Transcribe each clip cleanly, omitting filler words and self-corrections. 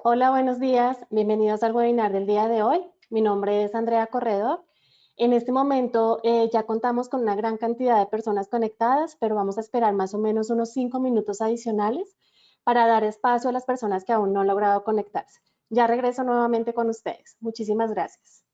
Hola, buenos días. Bienvenidos al webinar del día de hoy. Mi nombre es Andrea Corredor. En este momento ya contamos con una gran cantidad de personas conectadas, pero vamos a esperar más o menos unos 5 minutos adicionales para dar espacio a las personas que aún no han logrado conectarse. Ya regreso nuevamente con ustedes. Muchísimas gracias.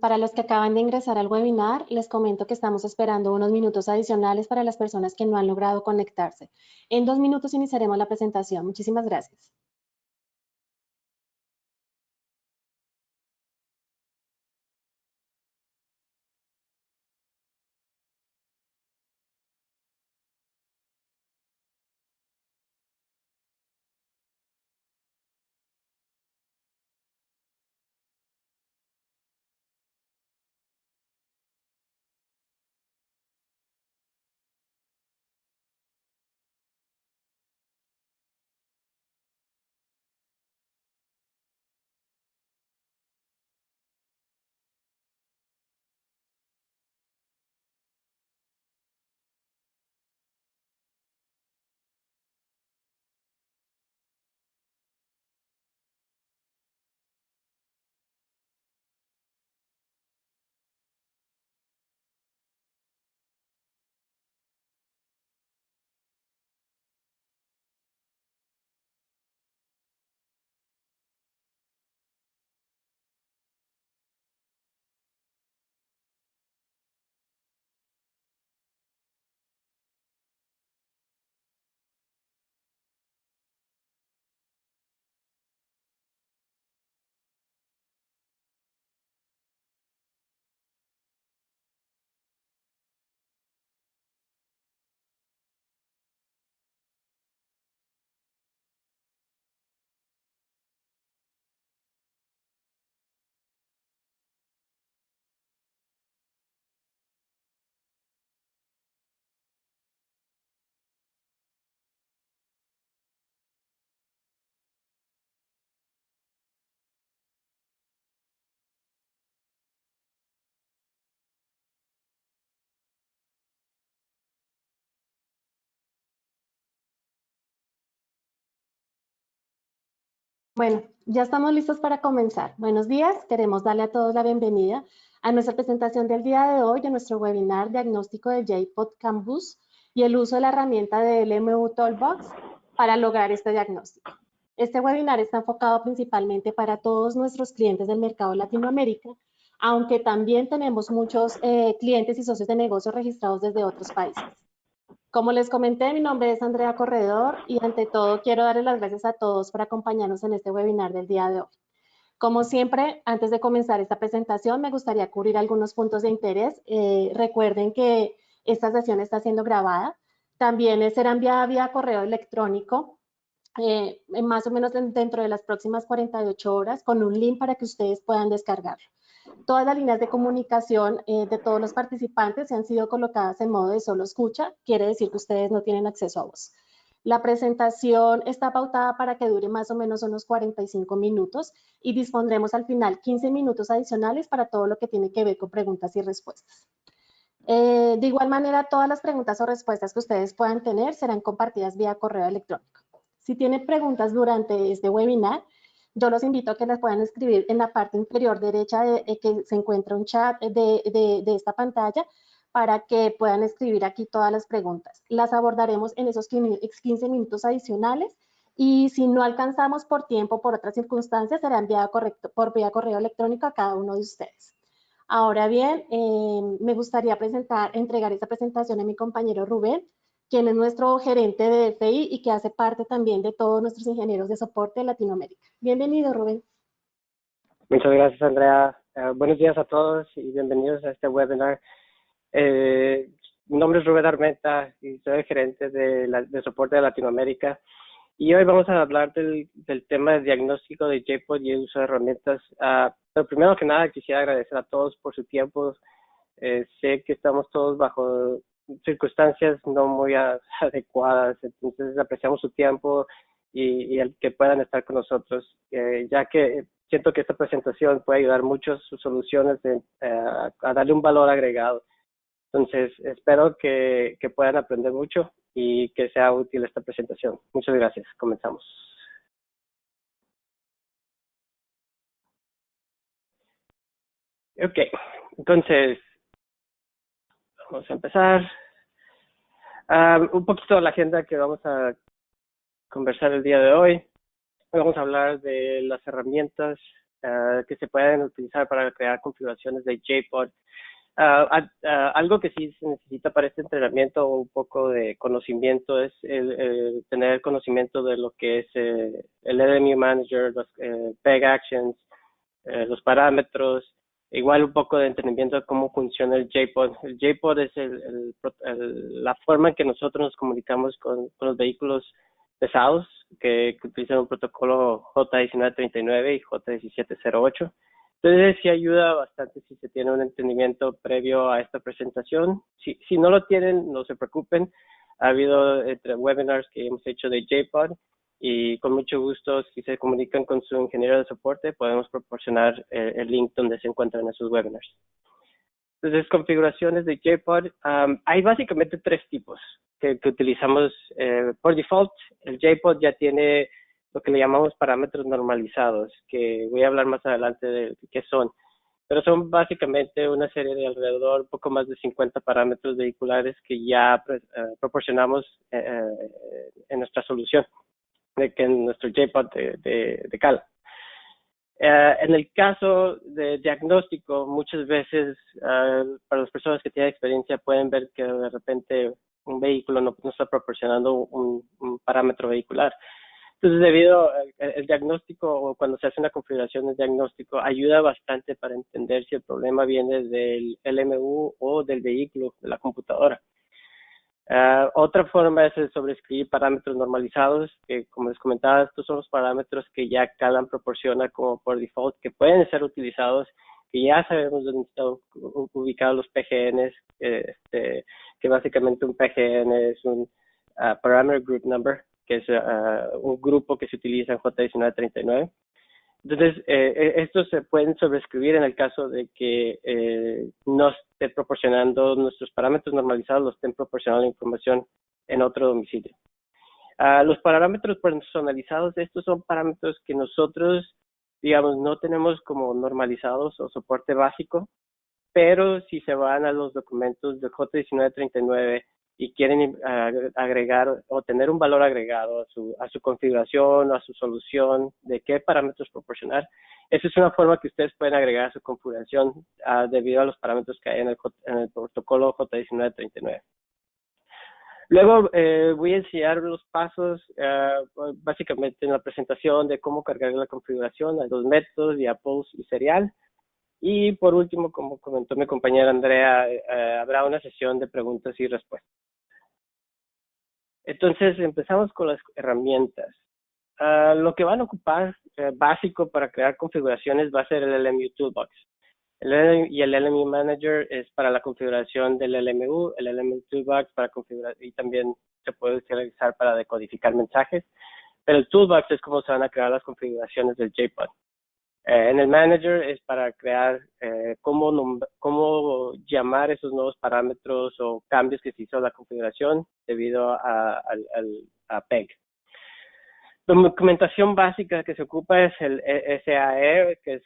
Para los que acaban de ingresar al webinar, les comento que estamos esperando unos minutos adicionales para las personas que no han logrado conectarse. En 2 minutos iniciaremos la presentación. Muchísimas gracias. Bueno, ya estamos listos para comenzar. Buenos días, queremos darle a todos la bienvenida a nuestra presentación del día de hoy de nuestro webinar Diagnóstico de JPOD Campus y el uso de la herramienta de LMU Toolbox para lograr este diagnóstico. Este webinar está enfocado principalmente para todos nuestros clientes del mercado de Latinoamérica, aunque también tenemos muchos clientes y socios de negocios registrados desde otros países. Como les comenté, mi nombre es Andrea Corredor y ante todo quiero darles las gracias a todos por acompañarnos en este webinar del día de hoy. Como siempre, antes de comenzar esta presentación, me gustaría cubrir algunos puntos de interés. Recuerden que esta sesión está siendo grabada. También será enviada vía correo electrónico, más o menos dentro de las próximas 48 horas, con un link para que ustedes puedan descargarlo. Todas las líneas de comunicación de todos los participantes se han sido colocadas en modo de solo escucha, quiere decir que ustedes no tienen acceso a voz. La presentación está pautada para que dure más o menos unos 45 minutos y dispondremos al final 15 minutos adicionales para todo lo que tiene que ver con preguntas y respuestas. De igual manera, todas las preguntas o respuestas que ustedes puedan tener serán compartidas vía correo electrónico. Si tienen preguntas durante este webinar, yo los invito a que las puedan escribir en la parte inferior derecha que se encuentra un chat de esta pantalla para que puedan escribir aquí todas las preguntas. Las abordaremos en esos 15 minutos adicionales y si no alcanzamos por tiempo, por otras circunstancias, será enviada por vía correo electrónico a cada uno de ustedes. Ahora bien, me gustaría entregar esta presentación a mi compañero Rubén, quien es nuestro gerente de FI y que hace parte también de todos nuestros ingenieros de soporte de Latinoamérica. Bienvenido, Rubén. Muchas gracias, Andrea. Buenos días a todos y bienvenidos a este webinar. Mi nombre es Rubén Armenta y soy el gerente de soporte de Latinoamérica. Y hoy vamos a hablar del tema de diagnóstico de JPOD y el uso de herramientas. Pero primero que nada, quisiera agradecer a todos por su tiempo. Sé que estamos todos bajo circunstancias no muy adecuadas, entonces apreciamos su tiempo y el que puedan estar con nosotros, ya que siento que esta presentación puede ayudar mucho a sus soluciones a darle un valor agregado. Entonces, espero que puedan aprender mucho y que sea útil esta presentación. Muchas gracias. Comenzamos. Ok, entonces, vamos a empezar. Un poquito de la agenda que vamos a conversar el día de hoy. Hoy vamos a hablar de las herramientas que se pueden utilizar para crear configuraciones de JPOD. Algo que sí se necesita para este entrenamiento o un poco de conocimiento es el tener conocimiento de lo que es el LMU Manager, los Peg Actions, los parámetros, igual un poco de entendimiento de cómo funciona el JPOD. El JPOD es la forma en que nosotros nos comunicamos con los vehículos pesados que utilizan un protocolo J1939 y J1708. Entonces sí ayuda bastante si se tiene un entendimiento previo a esta presentación. Si no lo tienen, no se preocupen. Ha habido webinars que hemos hecho de JPOD y con mucho gusto, si se comunican con su ingeniero de soporte, podemos proporcionar el link donde se encuentran esos webinars. Entonces, configuraciones de JPOD. Hay básicamente tres tipos que utilizamos por default. El JPOD ya tiene lo que le llamamos parámetros normalizados, que voy a hablar más adelante de qué son. Pero son básicamente una serie de alrededor un poco más de 50 parámetros vehiculares que ya proporcionamos en nuestra solución, en nuestro JPOD de Cala. En el caso de diagnóstico, muchas veces para las personas que tienen experiencia pueden ver que de repente un vehículo no está proporcionando un parámetro vehicular. Entonces, debido al diagnóstico o cuando se hace una configuración de diagnóstico, ayuda bastante para entender si el problema viene del LMU o del vehículo, de la computadora. Otra forma es el sobreescribir parámetros normalizados, que como les comentaba, estos son los parámetros que ya Calan proporciona como por default, que pueden ser utilizados, que ya sabemos dónde están ubicados los PGNs, que básicamente un PGN es un Parameter Group Number, que es un grupo que se utiliza en J1939. Entonces, estos se pueden sobreescribir en el caso de que no esté proporcionando nuestros parámetros normalizados, lo estén proporcionando la información en otro domicilio. Los parámetros personalizados, estos son parámetros que nosotros, digamos, no tenemos como normalizados o soporte básico, pero si se van a los documentos de J1939 y quieren agregar o tener un valor agregado a su configuración o a su solución de qué parámetros proporcionar, esa es una forma que ustedes pueden agregar a su configuración debido a los parámetros que hay en el protocolo J1939. Luego voy a enseñar los pasos, básicamente en la presentación de cómo cargar la configuración, hay dos métodos, vía post y serial. Y por último, como comentó mi compañera Andrea, habrá una sesión de preguntas y respuestas. Entonces, empezamos con las herramientas. Lo que van a ocupar básico para crear configuraciones va a ser el LMU Toolbox. Y el LMU Manager es para la configuración del LMU, el LMU Toolbox para configurar, y también se puede utilizar para decodificar mensajes, pero el Toolbox es como se van a crear las configuraciones del JPod. En el Manager es para crear cómo llamar esos nuevos parámetros o cambios que se hizo a la configuración debido a PEG. La documentación básica que se ocupa es el SAE, que es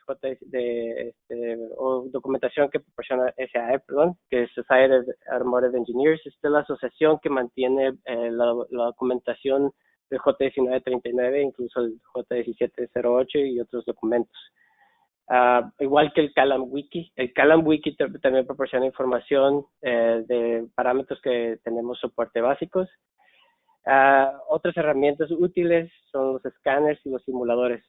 o documentación que proporciona SAE, perdón, que es Society of Automotive Engineers. Esta es la asociación que mantiene la documentación del J1939, incluso el J1708 y otros documentos. Igual que el Calam Wiki. El Calam Wiki también proporciona información de parámetros que tenemos soporte básicos. Otras herramientas útiles son los escáneres y los simuladores.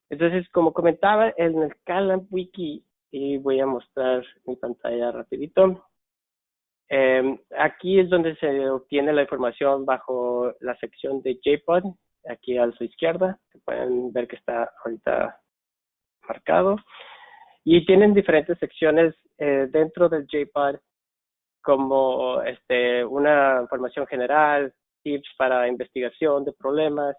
Entonces, como comentaba, en el Calam Wiki, y voy a mostrar mi pantalla rapidito, aquí es donde se obtiene la información bajo la sección de JPod, aquí a su izquierda, que pueden ver que está ahorita marcado, y tienen diferentes secciones dentro del JPod, como una información general, tips para investigación de problemas.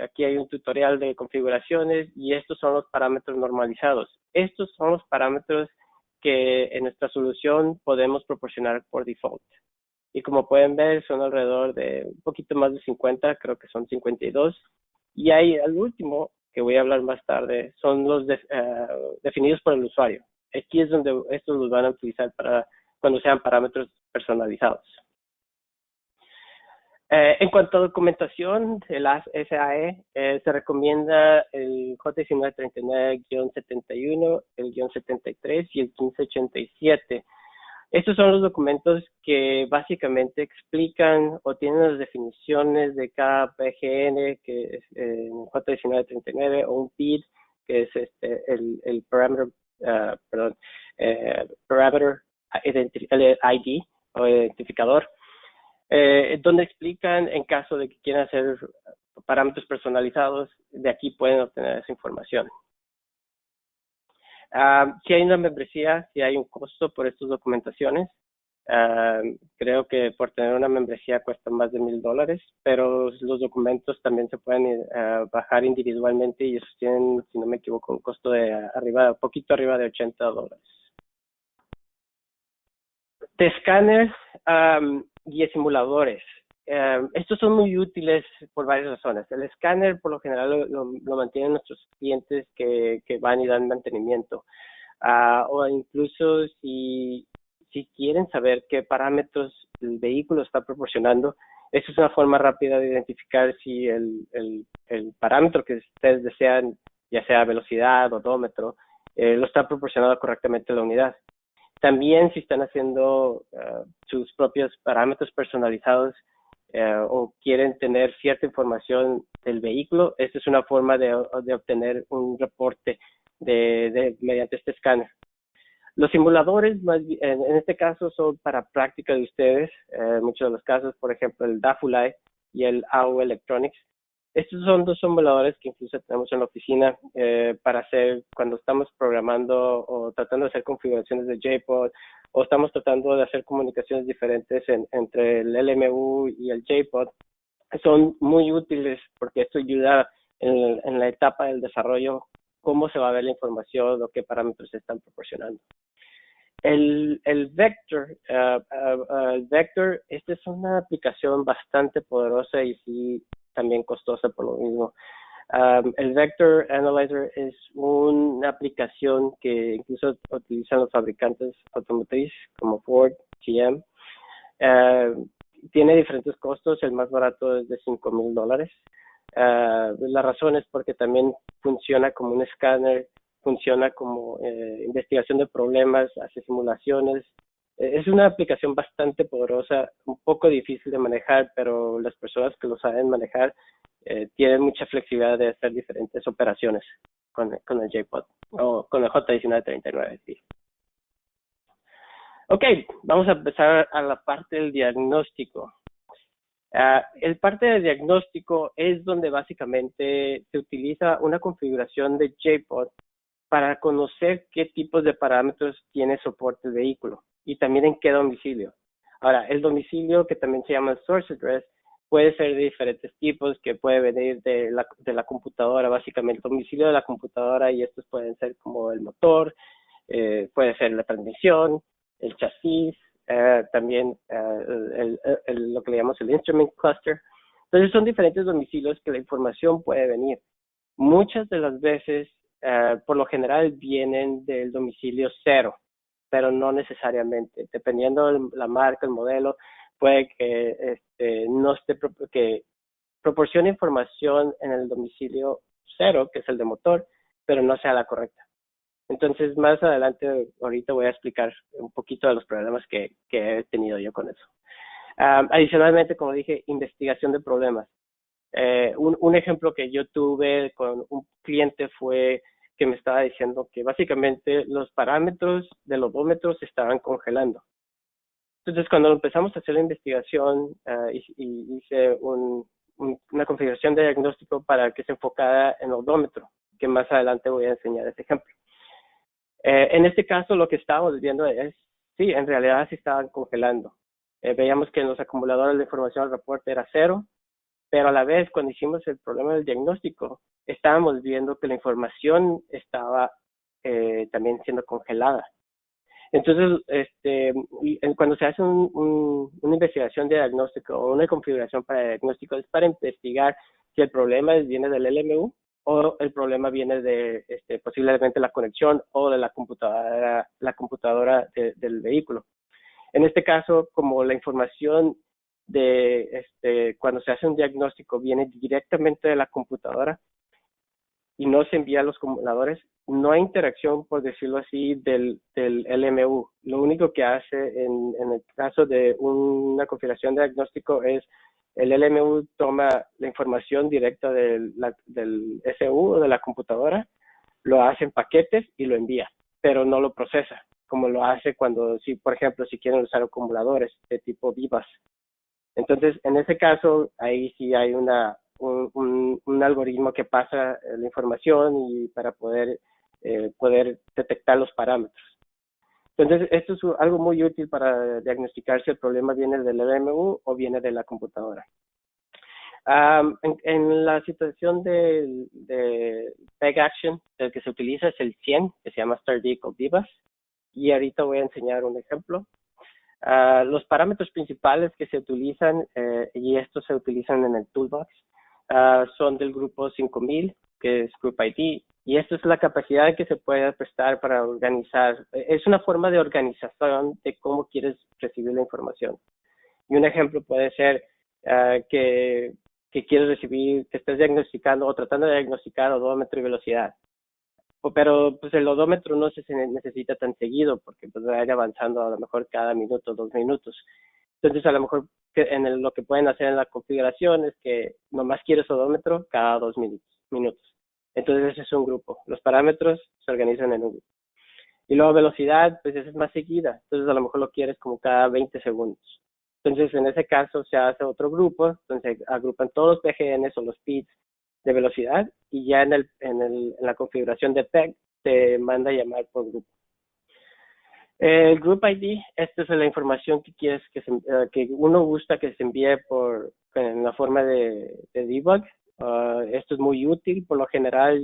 Aquí hay un tutorial de configuraciones y estos son los parámetros normalizados. Estos son los parámetros que en nuestra solución podemos proporcionar por default. Y como pueden ver, son alrededor de un poquito más de 50, creo que son 52. Y hay al último, que voy a hablar más tarde, son los definidos por el usuario. Aquí es donde estos los van a utilizar para cuando sean parámetros personalizados. En cuanto a documentación, el SAE se recomienda el J1939-71, el -73 y el 1587. Estos son los documentos que básicamente explican o tienen las definiciones de cada PGN, que es J1939, o un PID, que es el parameter, parameter ID o identificador, donde explican en caso de que quieran hacer parámetros personalizados, de aquí pueden obtener esa información. Si hay una membresía, si hay un costo por estas documentaciones. Creo que por tener una membresía cuesta más de $1,000, pero los documentos también se pueden bajar individualmente y esos tienen, si no me equivoco, un costo de poquito arriba de $80. De escáneres y de simuladores. Estos son muy útiles por varias razones. El escáner, por lo general, lo mantienen nuestros clientes que van y dan mantenimiento. O incluso si quieren saber qué parámetros el vehículo está proporcionando, esa es una forma rápida de identificar si el parámetro que ustedes desean, ya sea velocidad, odómetro, lo está proporcionando correctamente la unidad. También si están haciendo sus propios parámetros personalizados o quieren tener cierta información del vehículo, esta es una forma de obtener un reporte mediante este escáner. Los simuladores, en este caso, son para práctica de ustedes. Muchos de los casos, por ejemplo, el DAFULAI y el AU Electronics. Estos son dos simuladores que incluso tenemos en la oficina para hacer cuando estamos programando o tratando de hacer configuraciones de JPod o estamos tratando de hacer comunicaciones diferentes entre el LMU y el JPod. Son muy útiles porque esto ayuda en la etapa del desarrollo cómo se va a ver la información o qué parámetros se están proporcionando. El Vector, Vector, esta es una aplicación bastante poderosa y sí también costosa por lo mismo. El Vector Analyzer es una aplicación que incluso utilizan los fabricantes automotrices como Ford, GM. Tiene diferentes costos, el más barato es de $5,000. La razón es porque también funciona como un escáner, funciona como investigación de problemas, hace simulaciones. Es una aplicación bastante poderosa, un poco difícil de manejar, pero las personas que lo saben manejar tienen mucha flexibilidad de hacer diferentes operaciones con el JPod o con el J1939. Sí. Ok, vamos a empezar a la parte del diagnóstico. El parte de diagnóstico es donde básicamente se utiliza una configuración de JPod para conocer qué tipos de parámetros tiene soporte el vehículo y también en qué domicilio. Ahora, el domicilio, que también se llama source address, puede ser de diferentes tipos, que puede venir de la computadora, básicamente el domicilio de la computadora, y estos pueden ser como el motor, puede ser la transmisión, el chasis, también lo que le llamamos el instrument cluster. Entonces son diferentes domicilios que la información puede venir. Muchas de las veces, por lo general, vienen del domicilio 0, pero no necesariamente. Dependiendo de la marca, el modelo, puede que no esté, que proporcione información en el domicilio 0, que es el de motor, pero no sea la correcta. Entonces, más adelante, ahorita voy a explicar un poquito de los problemas que he tenido yo con eso. Adicionalmente, como dije, investigación de problemas. Un ejemplo que yo tuve con un cliente fue que me estaba diciendo que básicamente los parámetros del odómetro se estaban congelando. Entonces, cuando empezamos a hacer la investigación, hice una configuración de diagnóstico para que se enfocara en el odómetro, que más adelante voy a enseñar este ejemplo. En este caso, lo que estábamos viendo es, sí, en realidad se estaban congelando. Veíamos que en los acumuladores de información al reporte era 0, pero a la vez, cuando hicimos el problema del diagnóstico, estábamos viendo que la información estaba también siendo congelada. Entonces, cuando se hace una investigación de diagnóstico o una configuración para diagnóstico, es para investigar si el problema viene del LMU o el problema viene de posiblemente la conexión o de la computadora del vehículo. En este caso, como la información cuando se hace un diagnóstico viene directamente de la computadora y no se envía a los acumuladores, no hay interacción, por decirlo así, del LMU. Lo único que hace en el caso de una configuración de diagnóstico es el LMU toma la información directa del SU o de la computadora, lo hace en paquetes y lo envía, pero no lo procesa, como lo hace cuando, por ejemplo, si quieren usar acumuladores de tipo VIVAS. Entonces, en ese caso, ahí sí hay un algoritmo que pasa la información y para poder detectar los parámetros. Entonces, esto es algo muy útil para diagnosticar si el problema viene del LMU o viene de la computadora. En la situación de Peg Action, el que se utiliza es el 100, que se llama Start Vehicle VIVAS, y ahorita voy a enseñar un ejemplo. Los parámetros principales que se utilizan, y estos se utilizan en el Toolbox, son del grupo 5000, que es Group ID, y esto es la capacidad que se puede prestar para organizar. Es una forma de organización de cómo quieres recibir la información. Y un ejemplo puede ser que quieres recibir, que estés diagnosticando o tratando de diagnosticar odómetro y velocidad. Pero pues el odómetro no se necesita tan seguido porque pues va a ir avanzando a lo mejor cada minuto, 2 minutos. Entonces a lo mejor lo que pueden hacer en la configuración es que nomás quieres odómetro cada 2 minutos. Entonces ese es un grupo. Los parámetros se organizan en un grupo. Y luego velocidad, pues esa es más seguida. Entonces a lo mejor lo quieres como cada 20 segundos. Entonces en ese caso se hace otro grupo, entonces agrupan todos los PGNs o los PIDs de velocidad y ya en la configuración de PEG te manda a llamar por grupo. El Group ID, esta es la información que quieres que uno gusta que se envíe en la forma de debug. Esto es muy útil, por lo general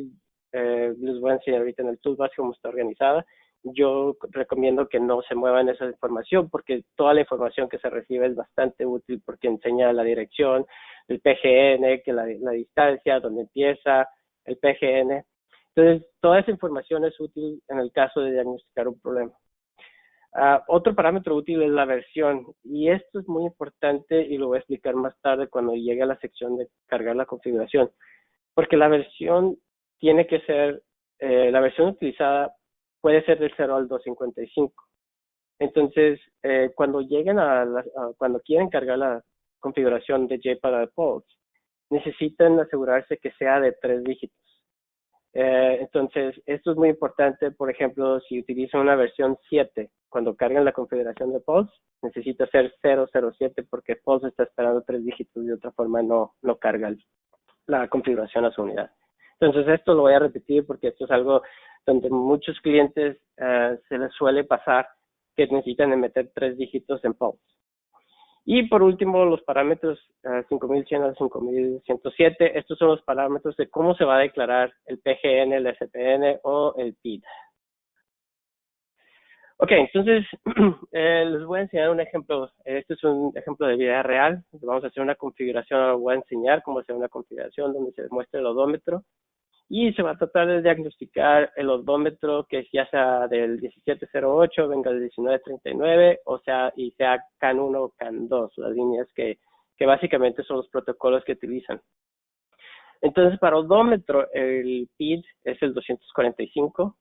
les voy a enseñar ahorita en el toolbox cómo está organizada. yo recomiendo que no se muevan esa información porque toda la información que se recibe es bastante útil porque enseña la dirección, el PGN, que la distancia, dónde empieza, el PGN. Entonces, toda esa información es útil en el caso de diagnosticar un problema. Otro parámetro útil es la versión, y esto es muy importante y lo voy a explicar más tarde cuando llegue a la sección de cargar la configuración, porque la versión tiene que ser, la versión utilizada puede ser del 0 al 255. Entonces, cuando lleguen cuando quieren cargar la configuración de JPaga Pulse, necesitan asegurarse que sea de 3 dígitos. Entonces, esto es muy importante, por ejemplo, si utilizan una versión 7, cuando cargan la configuración de Pulse, necesita ser 007 porque Pulse está esperando 3 dígitos, de otra forma no carga la configuración a su unidad. Entonces, esto lo voy a repetir porque esto es algo donde muchos clientes se les suele pasar que necesitan meter 3 dígitos en Pulse. Y por último, los parámetros 5100 a 5107. Estos son los parámetros de cómo se va a declarar el PGN, el SPN o el PID. Ok, entonces les voy a enseñar un ejemplo. Este es un ejemplo de vida real. Vamos a hacer una configuración. Ahora voy a enseñar cómo hacer una configuración donde se muestra el odómetro. Y se va a tratar de diagnosticar el odómetro que ya sea del 1708, venga del 1939, o sea, y sea CAN 1 o CAN 2, las líneas que básicamente son los protocolos que utilizan. Entonces, para odómetro, el PID es el 245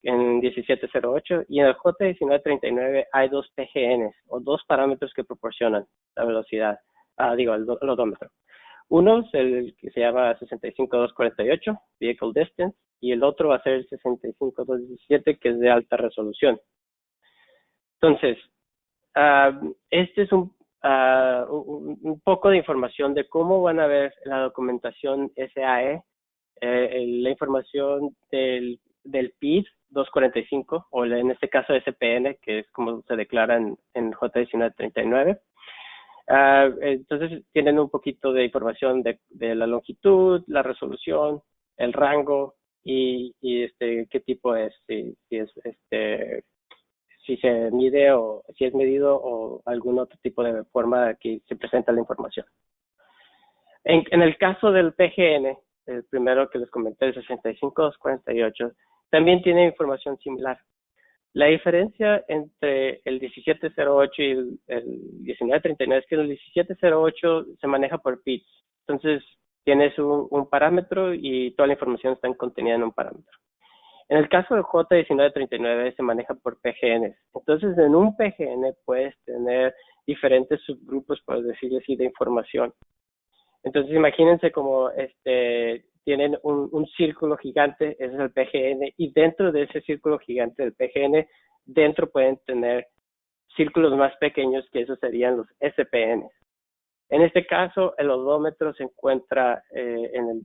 en 1708, y en el J1939 hay 2 PGNs, o 2 parámetros que proporcionan la velocidad, el odómetro. Uno es el que se llama 65248, Vehicle Distance, y el otro va a ser el 65217, que es de alta resolución. Entonces, este es un poco de información de cómo van a ver la documentación SAE, la información del PID 245, o en este caso SPN, que es como se declara en J1939. Entonces tienen un poquito de información de la longitud, la resolución, el rango y qué tipo es, si se mide o si es medido o algún otro tipo de forma que se presenta la información. En el caso del PGN, el primero que les comenté, el 65248, también tiene información similar. La diferencia entre el 1708 y el 1939 es que el 1708 se maneja por bits. Entonces, tienes un parámetro y toda la información está contenida en un parámetro. En el caso del J1939 se maneja por PGNs. Entonces, en un PGN puedes tener diferentes subgrupos, por decirlo así, de información. Entonces, imagínense como tienen un círculo gigante, ese es el PGN, y dentro de ese círculo gigante del PGN, dentro pueden tener círculos más pequeños, que esos serían los SPN. En este caso, el odómetro se encuentra en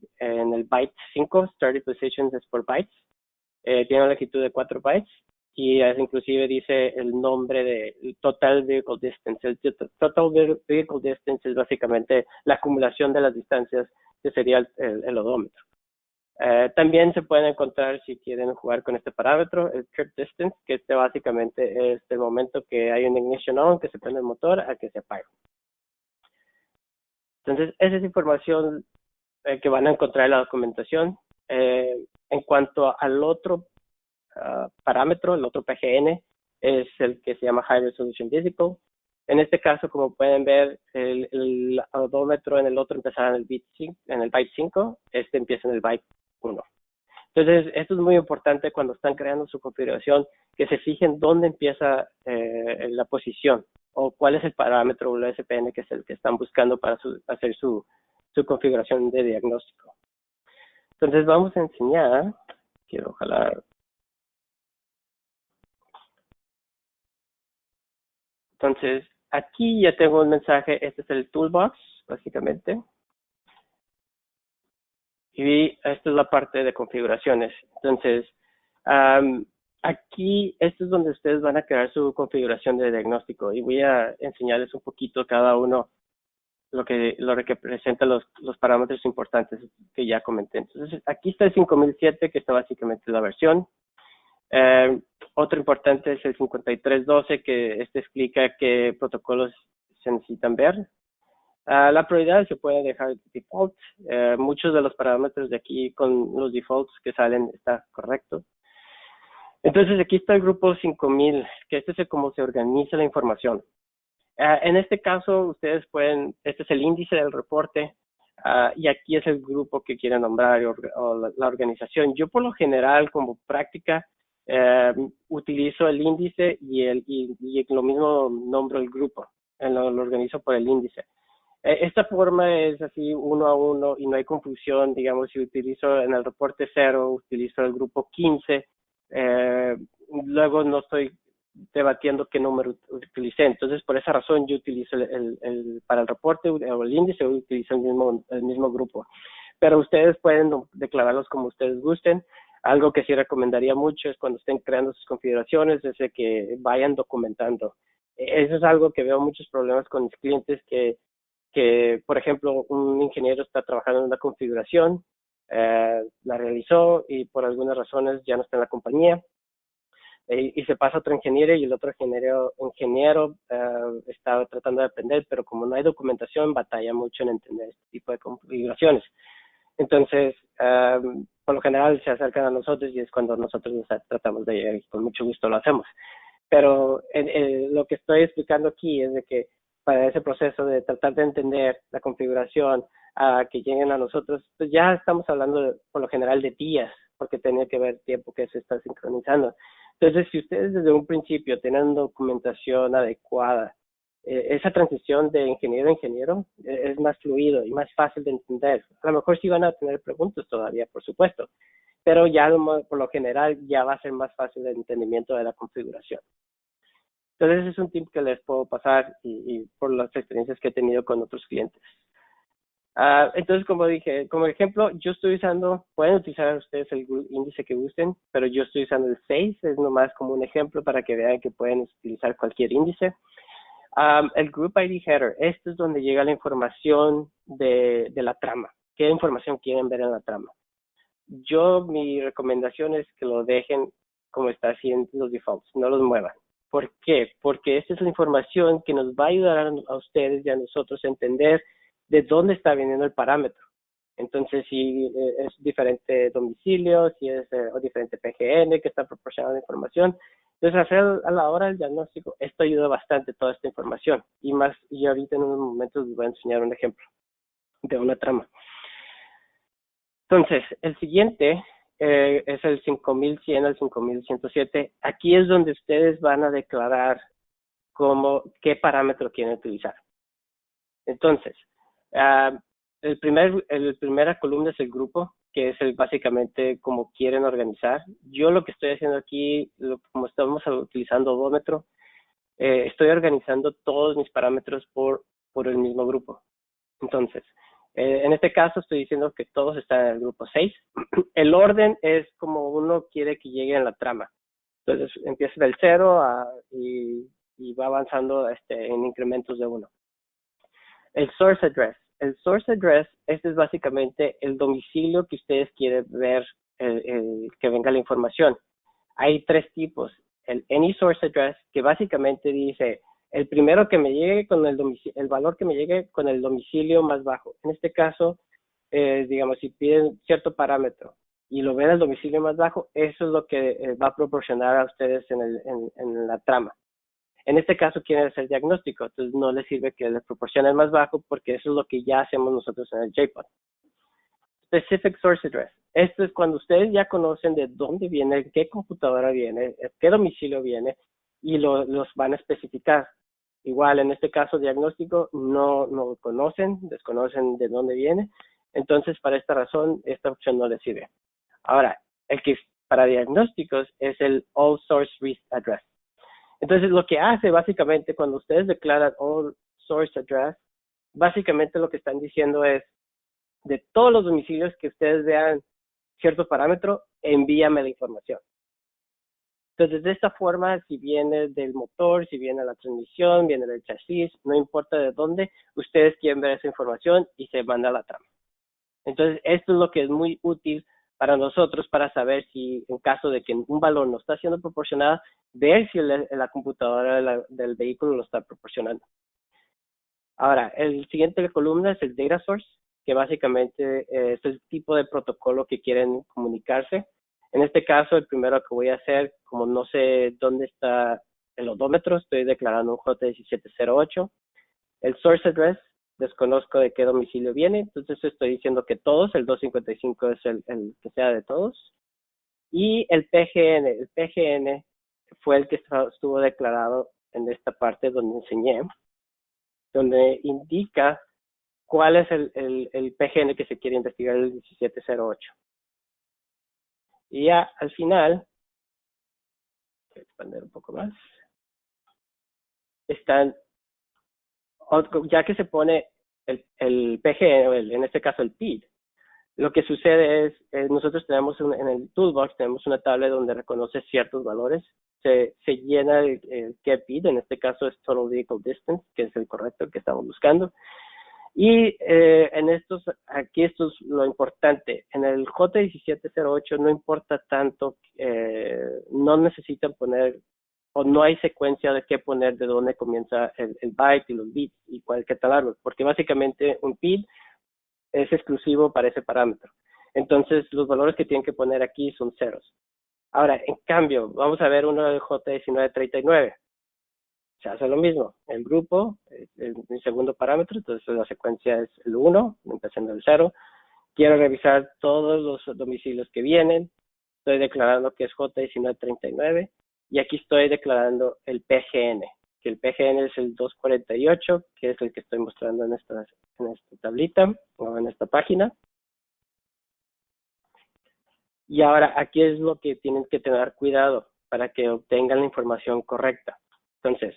el byte 5, Starting Positions es por bytes, tiene una longitud de 4 bytes, y inclusive dice el nombre de Total Vehicle Distance. El Total Vehicle Distance es básicamente la acumulación de las distancias que sería el odómetro. También se pueden encontrar, si quieren jugar con este parámetro, el Trip Distance, que básicamente es el momento que hay un ignition on, que se prende el motor, a que se apaga. Entonces, esa es información que van a encontrar en la documentación. En cuanto al otro parámetro, el otro PGN, es el que se llama High Resolution Vehicle. En este caso, como pueden ver, el odómetro en el otro empezará en el byte 5, este empieza en el byte 1. Entonces, esto es muy importante cuando están creando su configuración, que se fijen dónde empieza la posición o cuál es el parámetro o el SPN que es el que están buscando para hacer su configuración de diagnóstico. Entonces, vamos a enseñar, quiero jalar. Entonces, aquí ya tengo un mensaje, este es el toolbox, básicamente. Y esta es la parte de configuraciones. Entonces, aquí, esto es donde ustedes van a crear su configuración de diagnóstico. Y voy a enseñarles un poquito cada uno lo que representa los parámetros importantes que ya comenté. Entonces, aquí está el 5007, que está básicamente la versión. Otro importante es el 5312, que explica qué protocolos se necesitan ver. La prioridad se puede dejar default. Muchos de los parámetros de aquí con los defaults que salen está correcto. Entonces aquí está el grupo 5000, que este es cómo se organiza la información. En este caso, ustedes pueden, este es el índice del reporte, y aquí es el grupo que quieren nombrar o la organización. Yo por lo general, como práctica, utilizo el índice y lo mismo nombro el grupo, lo organizo por el índice. Esta forma es así uno a uno y no hay confusión. Digamos, si utilizo en el reporte 0, utilizo el grupo 15, luego no estoy debatiendo qué número utilicé. Entonces, por esa razón, yo utilizo para el reporte o el índice, utilizo el mismo grupo. Pero ustedes pueden declararlos como ustedes gusten. Algo que sí recomendaría mucho es cuando estén creando sus configuraciones, es de que vayan documentando. Eso es algo que veo muchos problemas con mis clientes, que por ejemplo, un ingeniero está trabajando en una configuración, la realizó y por algunas razones ya no está en la compañía, y se pasa a otro ingeniero y el otro ingeniero está tratando de aprender, pero como no hay documentación, batalla mucho en entender este tipo de configuraciones. Entonces, por lo general se acercan a nosotros y es cuando nosotros tratamos de llegar y con mucho gusto lo hacemos. Pero lo que estoy explicando aquí es de que para ese proceso de tratar de entender la configuración que lleguen a nosotros, pues ya estamos hablando por lo general de días, porque tenía que ver tiempo que se está sincronizando. Entonces, si ustedes desde un principio tienen documentación adecuada, esa transición de ingeniero a ingeniero es más fluido y más fácil de entender. A lo mejor sí van a tener preguntas todavía, por supuesto, pero ya por lo general ya va a ser más fácil el entendimiento de la configuración. Entonces, ese es un tip que les puedo pasar y por las experiencias que he tenido con otros clientes. Entonces, como dije, como ejemplo, yo estoy usando, pueden utilizar ustedes el índice que gusten, pero yo estoy usando el 6, es nomás como un ejemplo para que vean que pueden utilizar cualquier índice. El Group ID Header, esto es donde llega la información de la trama. ¿Qué información quieren ver en la trama? Mi recomendación es que lo dejen como está haciendo los defaults, no los muevan. ¿Por qué? Porque esta es la información que nos va a ayudar a ustedes y a nosotros a entender de dónde está viniendo el parámetro. Entonces, si es diferente domicilio, si es diferente PGN que está proporcionando la información. Entonces, hacer a la hora del diagnóstico, esto ayuda bastante, toda esta información. Y ahorita en unos momentos les voy a enseñar un ejemplo de una trama. Entonces, el siguiente es el 5100 al 5107. Aquí es donde ustedes van a declarar qué parámetro quieren utilizar. Entonces, primera columna es el grupo, que es básicamente como quieren organizar. Yo lo que estoy haciendo aquí, como estamos utilizando odómetro, estoy organizando todos mis parámetros por el mismo grupo. Entonces, en este caso estoy diciendo que todos están en el grupo 6. El orden es como uno quiere que llegue en la trama. Entonces, empieza del 0 y va avanzando en incrementos de 1. El source address. El source address, este es básicamente el domicilio que ustedes quieren ver que venga la información. Hay 3 tipos. El any source address, que básicamente dice el primero que me llegue con el valor que me llegue con el domicilio más bajo. En este caso, digamos, si piden cierto parámetro y lo ven al domicilio más bajo, eso es lo que va a proporcionar a ustedes en la trama. En este caso quieren hacer diagnóstico, entonces no les sirve que les proporcione el más bajo porque eso es lo que ya hacemos nosotros en el JPOD. Specific Source Address. Esto es cuando ustedes ya conocen de dónde viene, qué computadora viene, qué domicilio viene y los van a especificar. Igual en este caso diagnóstico no conocen, desconocen de dónde viene, entonces para esta razón esta opción no les sirve. Ahora, el que para diagnósticos es el All Source Risk Address. Entonces, lo que hace básicamente cuando ustedes declaran All Source Address, básicamente lo que están diciendo es, de todos los domicilios que ustedes vean cierto parámetro, envíame la información. Entonces, de esta forma, si viene del motor, si viene de la transmisión, viene del chasis, no importa de dónde, ustedes quieren ver esa información y se manda a la trama. Entonces, esto es lo que es muy útil para nosotros para saber si en caso de que un valor no está siendo proporcionado, ver si la computadora del vehículo lo está proporcionando. Ahora, el siguiente columna es el data source, que básicamente es el tipo de protocolo que quieren comunicarse. En este caso, el primero que voy a hacer, como no sé dónde está el odómetro, estoy declarando un J1708. El source address, desconozco de qué domicilio viene, entonces estoy diciendo que todos, el 255 es el que sea de todos. Y el PGN fue el que estuvo declarado en esta parte donde enseñé, donde indica cuál es el PGN que se quiere investigar, el 1708. Y ya al final, voy a expandir un poco más, están, ya que se pone el PGN, en este caso el PID, lo que sucede es nosotros tenemos en el toolbox, tenemos una tabla donde reconoce ciertos valores, se llena el get-PID, en este caso es Total Vehicle Distance, que es el correcto que estamos buscando. Y aquí esto es lo importante, en el J1708 no importa tanto, no necesitan poner, o no hay secuencia de qué poner, de dónde comienza el byte y los bits, y qué tan largo, porque básicamente un PID es exclusivo para ese parámetro. Entonces, los valores que tienen que poner aquí son ceros. Ahora, en cambio, vamos a ver uno del J1939. Se hace lo mismo. El grupo es mi segundo parámetro, entonces la secuencia es el 1, empezando el 0. Quiero revisar todos los domicilios que vienen. Estoy declarando que es J1939. Y aquí estoy declarando el PGN, que el PGN es el 248, que es el que estoy mostrando en esta tablita o en esta página. Y ahora aquí es lo que tienen que tener cuidado para que obtengan la información correcta. Entonces,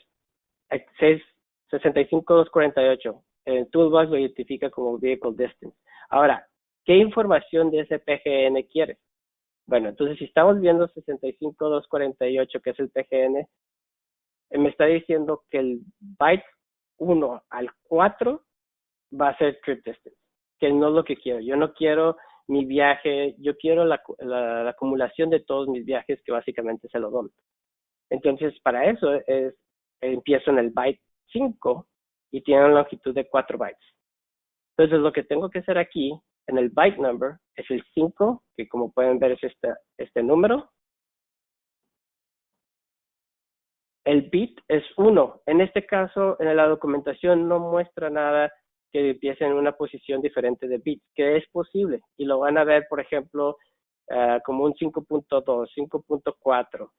65248, el toolbox lo identifica como vehicle distance. Ahora, ¿qué información de ese PGN quieres? Bueno, entonces si estamos viendo 65248, que es el PGN, me está diciendo que el byte 1 al 4 va a ser trip distance, que no es lo que quiero. Yo no quiero mi viaje, yo quiero la acumulación de todos mis viajes, que básicamente es el odómetro. Entonces, para eso empiezo en el byte 5 y tiene una longitud de 4 bytes. Entonces, lo que tengo que hacer aquí, en el byte number, es el 5, que como pueden ver es este número. El bit es 1. En este caso, en la documentación no muestra nada que empiece en una posición diferente de bits, que es posible. Y lo van a ver, por ejemplo, como un 5.2, 5.4.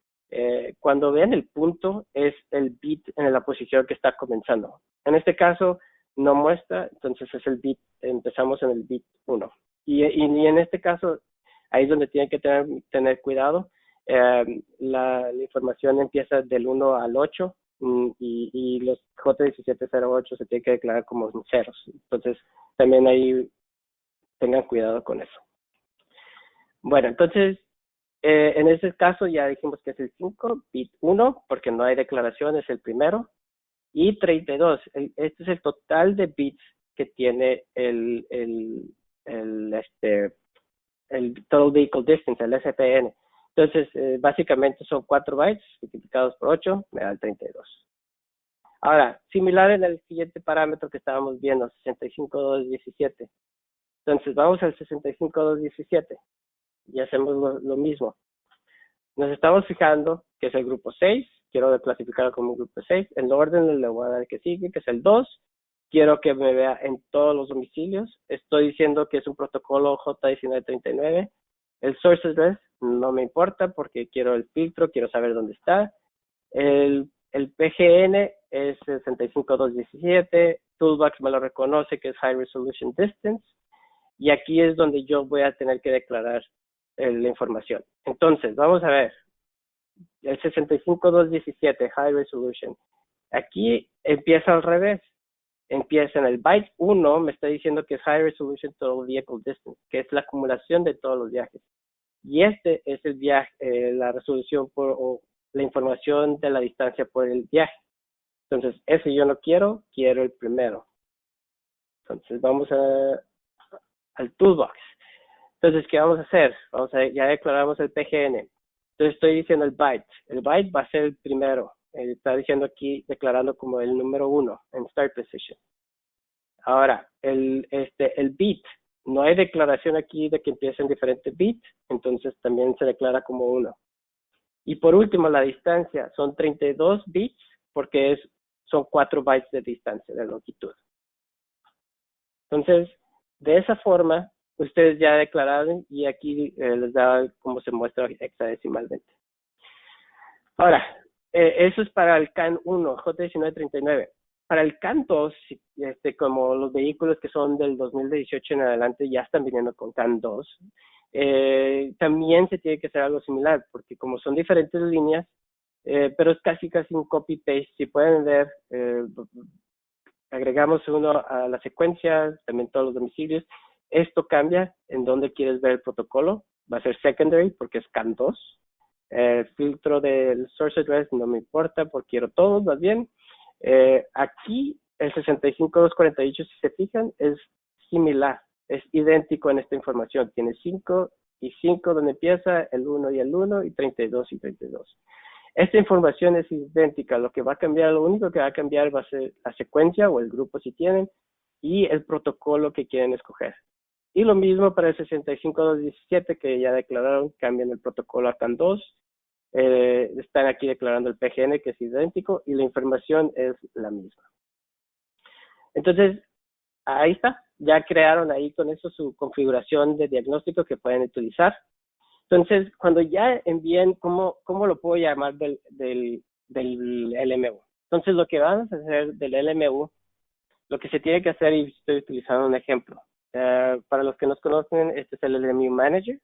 Cuando vean el punto, es el bit en la posición que está comenzando. En este caso, no muestra, entonces es el bit, empezamos en el bit 1. Y en este caso, ahí es donde tienen que tener cuidado. La información empieza del 1 al 8 y los J1708 se tienen que declarar como ceros. Entonces, también ahí tengan cuidado con eso. Bueno, entonces, en ese caso ya dijimos que es el 5, bit 1, porque no hay declaración, es el primero. Y 32, este es el total de bits que tiene el Total Vehicle Distance, el SPN. Entonces, básicamente son 4 bytes multiplicados por 8, me da el 32. Ahora, similar en el siguiente parámetro que estábamos viendo, 65217. Entonces, vamos al 65217 y hacemos lo mismo. Nos estamos fijando que es el grupo 6, quiero clasificarlo como un grupo 6. En el orden le voy a dar el que sigue, que es el 2. Quiero que me vea en todos los domicilios. Estoy diciendo que es un protocolo J1939. El source address no me importa porque quiero el filtro, quiero saber dónde está. El PGN es 65217. Toolbox me lo reconoce que es High Resolution Distance. Y aquí es donde yo voy a tener que declarar la información. Entonces, vamos a ver. El 65217, High Resolution. Aquí empieza al revés. Empieza en el byte 1, me está diciendo que es High Resolution Total Vehicle Distance, que es la acumulación de todos los viajes. Y este es el viaje, la resolución o la información de la distancia por el viaje. Entonces, ese yo no quiero el primero. Entonces, vamos al toolbox. Entonces, ¿qué vamos a hacer? Ya declaramos el PGN. Entonces estoy diciendo el byte. El byte va a ser el primero. Está diciendo aquí, declarando como el número 1 en start position. Ahora, el bit, no hay declaración aquí de que empiecen diferentes bits, entonces también se declara como 1. Y por último, la distancia, son 32 bits porque son 4 bytes de distancia, de longitud. Entonces, de esa forma, ustedes ya declararon y aquí les da cómo se muestra hexadecimalmente. Ahora, eso es para el CAN 1, J1939. Para el CAN 2, como los vehículos que son del 2018 en adelante ya están viniendo con CAN 2, también se tiene que hacer algo similar, porque como son diferentes líneas, pero es casi un copy-paste. Si pueden ver, agregamos uno a la secuencia, también todos los domicilios. Esto cambia en donde quieres ver el protocolo. Va a ser secondary porque es CAN 2. El filtro del source address no me importa porque quiero todos, más bien. Aquí el 65248, si se fijan, es similar, es idéntico en esta información. Tiene 5 y 5 donde empieza, el 1 y el 1, y 32 y 32. Esta información es idéntica. Lo que va a cambiar, lo único que va a cambiar va a ser la secuencia o el grupo si tienen y el protocolo que quieren escoger. Y lo mismo para el 65217 que ya declararon, cambian el protocolo a CAN 2. Están aquí declarando el PGN que es idéntico y la información es la misma. Entonces, ahí está. Ya crearon ahí con eso su configuración de diagnóstico que pueden utilizar. Entonces, cuando ya envíen, ¿cómo lo puedo llamar del LMU? Entonces, lo que vamos a hacer del LMU, lo que se tiene que hacer, y estoy utilizando un ejemplo. Para los que nos conocen, este es el LMU Manager.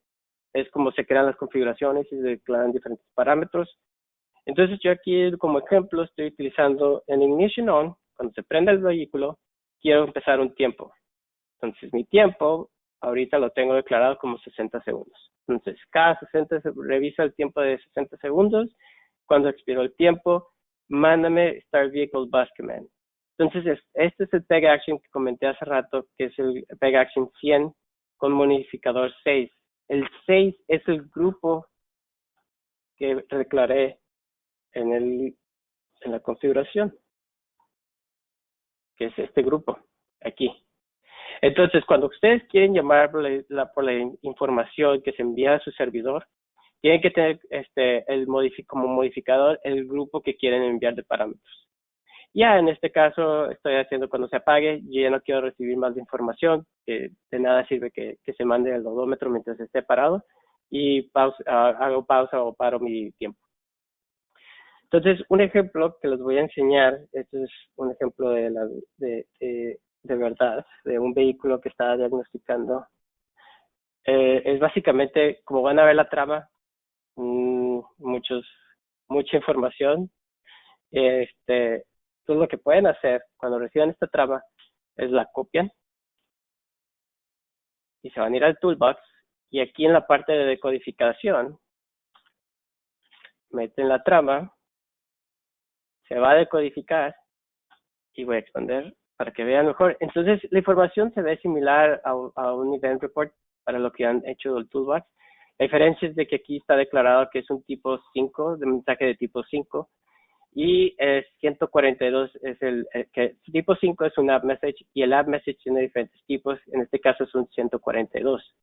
Es como se crean las configuraciones y se declaran diferentes parámetros. Entonces, yo aquí como ejemplo estoy utilizando en Ignition On, cuando se prende el vehículo, quiero empezar un tiempo. Entonces, mi tiempo ahorita lo tengo declarado como 60 segundos. Entonces, cada 60 revisa el tiempo de 60 segundos. Cuando expiró el tiempo, mándame Start Vehicle Bus Command. Entonces, este es el Peg Action que comenté hace rato, que es el Peg Action 100 con modificador 6. El 6 es el grupo que declaré en la configuración, que es este grupo, aquí. Entonces, cuando ustedes quieren llamar por la información que se envía a su servidor, tienen que tener como modificador el grupo que quieren enviar de parámetros. Ya en este caso estoy haciendo cuando se apague, yo ya no quiero recibir más información, que de nada sirve que se mande el odómetro mientras esté parado, y hago pausa o paro mi tiempo. Entonces, un ejemplo que les voy a enseñar, este es un ejemplo de verdad, de un vehículo que estaba diagnosticando. Es básicamente, como van a ver la trama, mucha información. Entonces, lo que pueden hacer cuando reciban esta trama es la copian y se van a ir al toolbox, y aquí en la parte de decodificación meten la trama, se va a decodificar y voy a expander para que vean mejor. Entonces, la información se ve similar a un event report para lo que han hecho del toolbox. La diferencia es de que aquí está declarado que es un tipo 5, de mensaje de tipo 5, y 142 es que tipo 5 es un app message, y el app message tiene diferentes tipos. En este caso es un 142.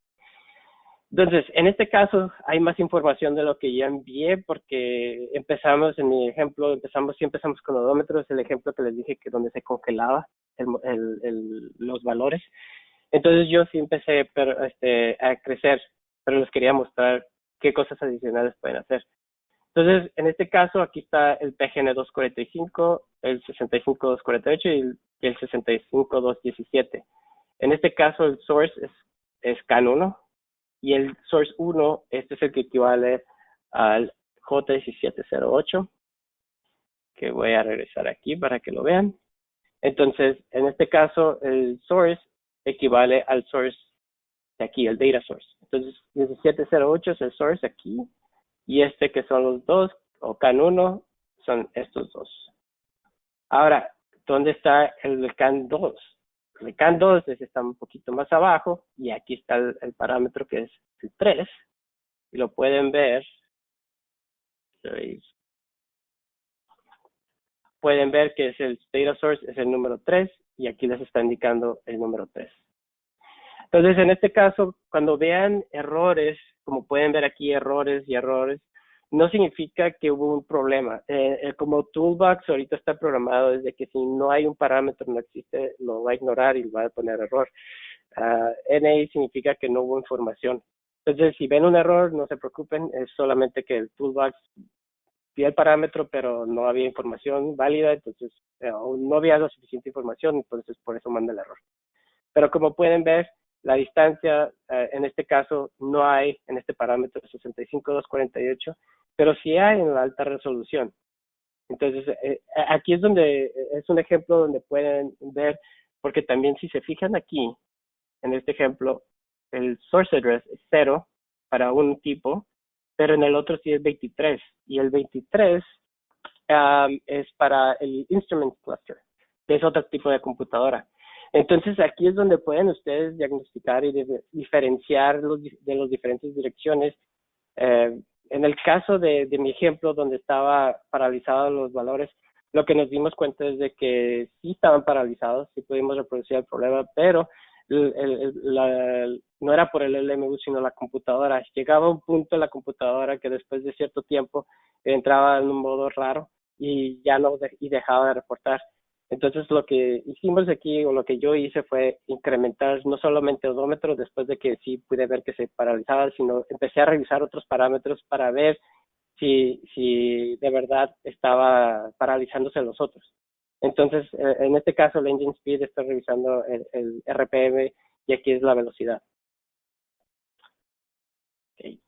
Entonces, en este caso hay más información de lo que ya envié, porque empezamos, en mi ejemplo, sí empezamos con odómetros, el ejemplo que les dije que donde se congelaba los valores. Entonces yo sí empecé a crecer, pero les quería mostrar qué cosas adicionales pueden hacer. Entonces, en este caso, aquí está el PGN 245, el 65248 y el 65217. En este caso, el source es CAN 1, y el source 1, este es el que equivale al J1708, que voy a regresar aquí para que lo vean. Entonces, en este caso, el source equivale al source de aquí, el data source. Entonces, 1708 es el source aquí, y que son los dos, o CAN 1, son estos dos. Ahora, ¿dónde está el CAN 2? clicando, ese está un poquito más abajo, y aquí está el parámetro que es el 3, y lo pueden ver. Pueden ver que es el data source, es el número 3, y aquí les está indicando el número 3. Entonces, en este caso, cuando vean errores, como pueden ver aquí errores y errores, no significa que hubo un problema. Como Toolbox ahorita está programado desde que si no hay un parámetro, no existe, lo va a ignorar y va a poner error. NA significa que no hubo información. Entonces, si ven un error, no se preocupen, es solamente que el Toolbox vio el parámetro, pero no había información válida, entonces no había la suficiente información, entonces por eso manda el error. Pero como pueden ver, la distancia, en este caso, no hay en este parámetro 65248, pero sí hay en la alta resolución. Entonces, aquí es donde es un ejemplo donde pueden ver, porque también si se fijan aquí, en este ejemplo, el source address es 0 para un tipo, pero en el otro sí es 23, y el 23 es para el instrument cluster, que es otro tipo de computadora. Entonces, aquí es donde pueden ustedes diagnosticar y diferenciar de las diferentes direcciones. En el caso de mi ejemplo, donde estaba paralizados los valores, lo que nos dimos cuenta es de que sí estaban paralizados, sí pudimos reproducir el problema, pero no era por el LMU, sino la computadora. Llegaba un punto en la computadora que después de cierto tiempo entraba en un modo raro y ya no y dejaba de reportar. Entonces lo que hicimos aquí, o lo que yo hice, fue incrementar no solamente el odómetro después de que sí pude ver que se paralizaba, sino empecé a revisar otros parámetros para ver si de verdad estaba paralizándose los otros. Entonces, en este caso, el engine speed está revisando el RPM, y aquí es la velocidad. Okay.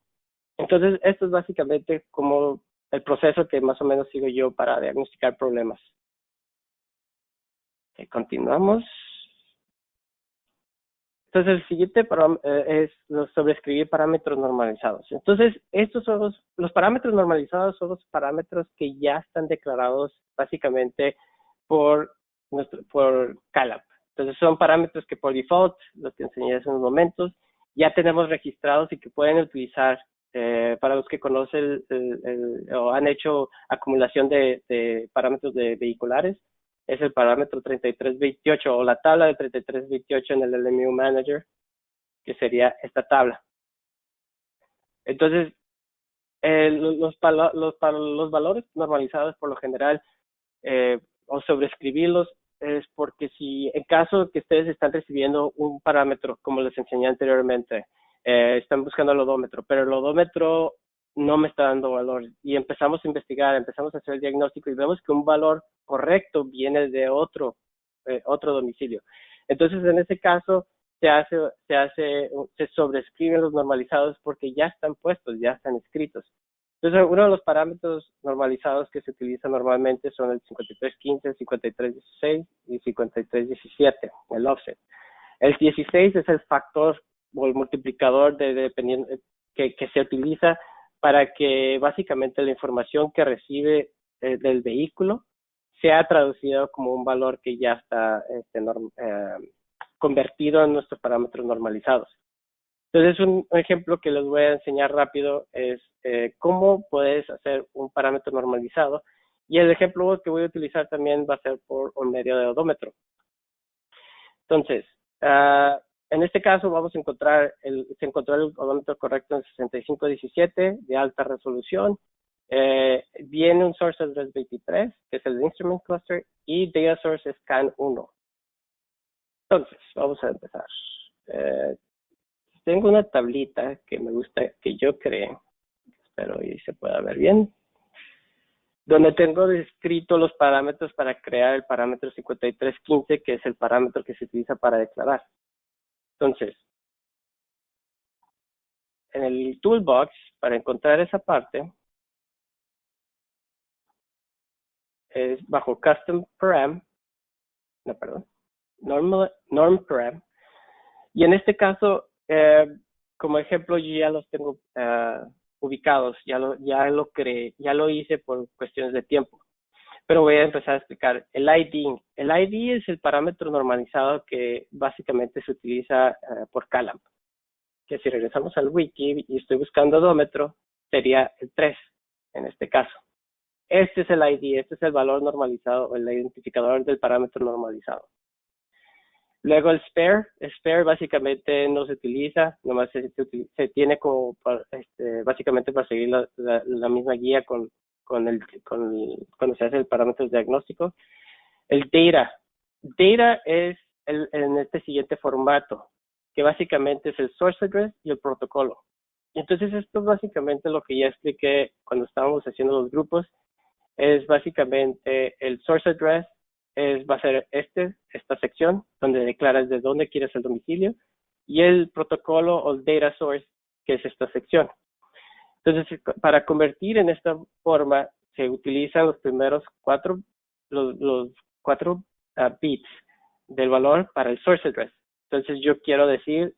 Entonces, esto es básicamente como el proceso que más o menos sigo yo para diagnosticar problemas. Continuamos. Entonces, el siguiente es sobreescribir parámetros normalizados. Entonces, estos son los parámetros normalizados, son los parámetros que ya están declarados básicamente por Calap. Entonces, son parámetros que por default, los que enseñé hace unos momentos, ya tenemos registrados y que pueden utilizar para los que conocen o han hecho acumulación de parámetros de vehiculares. Es el parámetro 3328 o la tabla de 3328 en el LMU Manager, que sería esta tabla. Entonces, los valores normalizados por lo general, o sobreescribirlos, es porque si en caso que ustedes están recibiendo un parámetro, como les enseñé anteriormente, están buscando el odómetro, pero el odómetro no me está dando valor, y empezamos a investigar, empezamos a hacer el diagnóstico y vemos que un valor correcto viene de otro domicilio. Entonces, en ese caso, se sobrescriben los normalizados porque ya están puestos, ya están escritos. Entonces, uno de los parámetros normalizados que se utiliza normalmente son el 5315, el 5316 y 5317, el offset. El 16 es el factor o el multiplicador que se utiliza para que básicamente la información que recibe del vehículo sea traducida como un valor que ya está convertido en nuestros parámetros normalizados. Entonces, un ejemplo que les voy a enseñar rápido es cómo puedes hacer un parámetro normalizado, y el ejemplo que voy a utilizar también va a ser por un medio de odómetro. Entonces, en este caso vamos a encontrar se encontró el odómetro correcto en 6517 de alta resolución. Viene un source address 23, que es el instrument cluster, y data source scan 1. Entonces, vamos a empezar. Tengo una tablita que me gusta, que yo creé, espero y se pueda ver bien, donde tengo descrito los parámetros para crear el parámetro 5315, que es el parámetro que se utiliza para declarar. Entonces, en el toolbox, para encontrar esa parte, es bajo custom param, norm param, y en este caso, como ejemplo, yo ya los tengo ubicados, ya lo creé, ya lo hice por cuestiones de tiempo. pero voy a empezar a explicar. El ID. El ID es el parámetro normalizado que básicamente se utiliza por Calamp. Que si regresamos al wiki y estoy buscando odómetro, sería el 3 en este caso. Este es el ID, este es el valor normalizado, el identificador del parámetro normalizado. Luego el spare básicamente no se utiliza, nomás se tiene como básicamente para seguir la misma guía cuando se hace el parámetro diagnóstico. El data es en este siguiente formato, que básicamente es el source address y el protocolo. Entonces esto es básicamente lo que ya expliqué cuando estábamos haciendo los grupos, es básicamente el source address, va a ser esta sección donde declaras de dónde quieres el domicilio, y el protocolo o el data source, que es esta sección. Entonces, para convertir en esta forma, se utilizan los primeros cuatro bits del valor para el source address. Entonces, yo quiero decir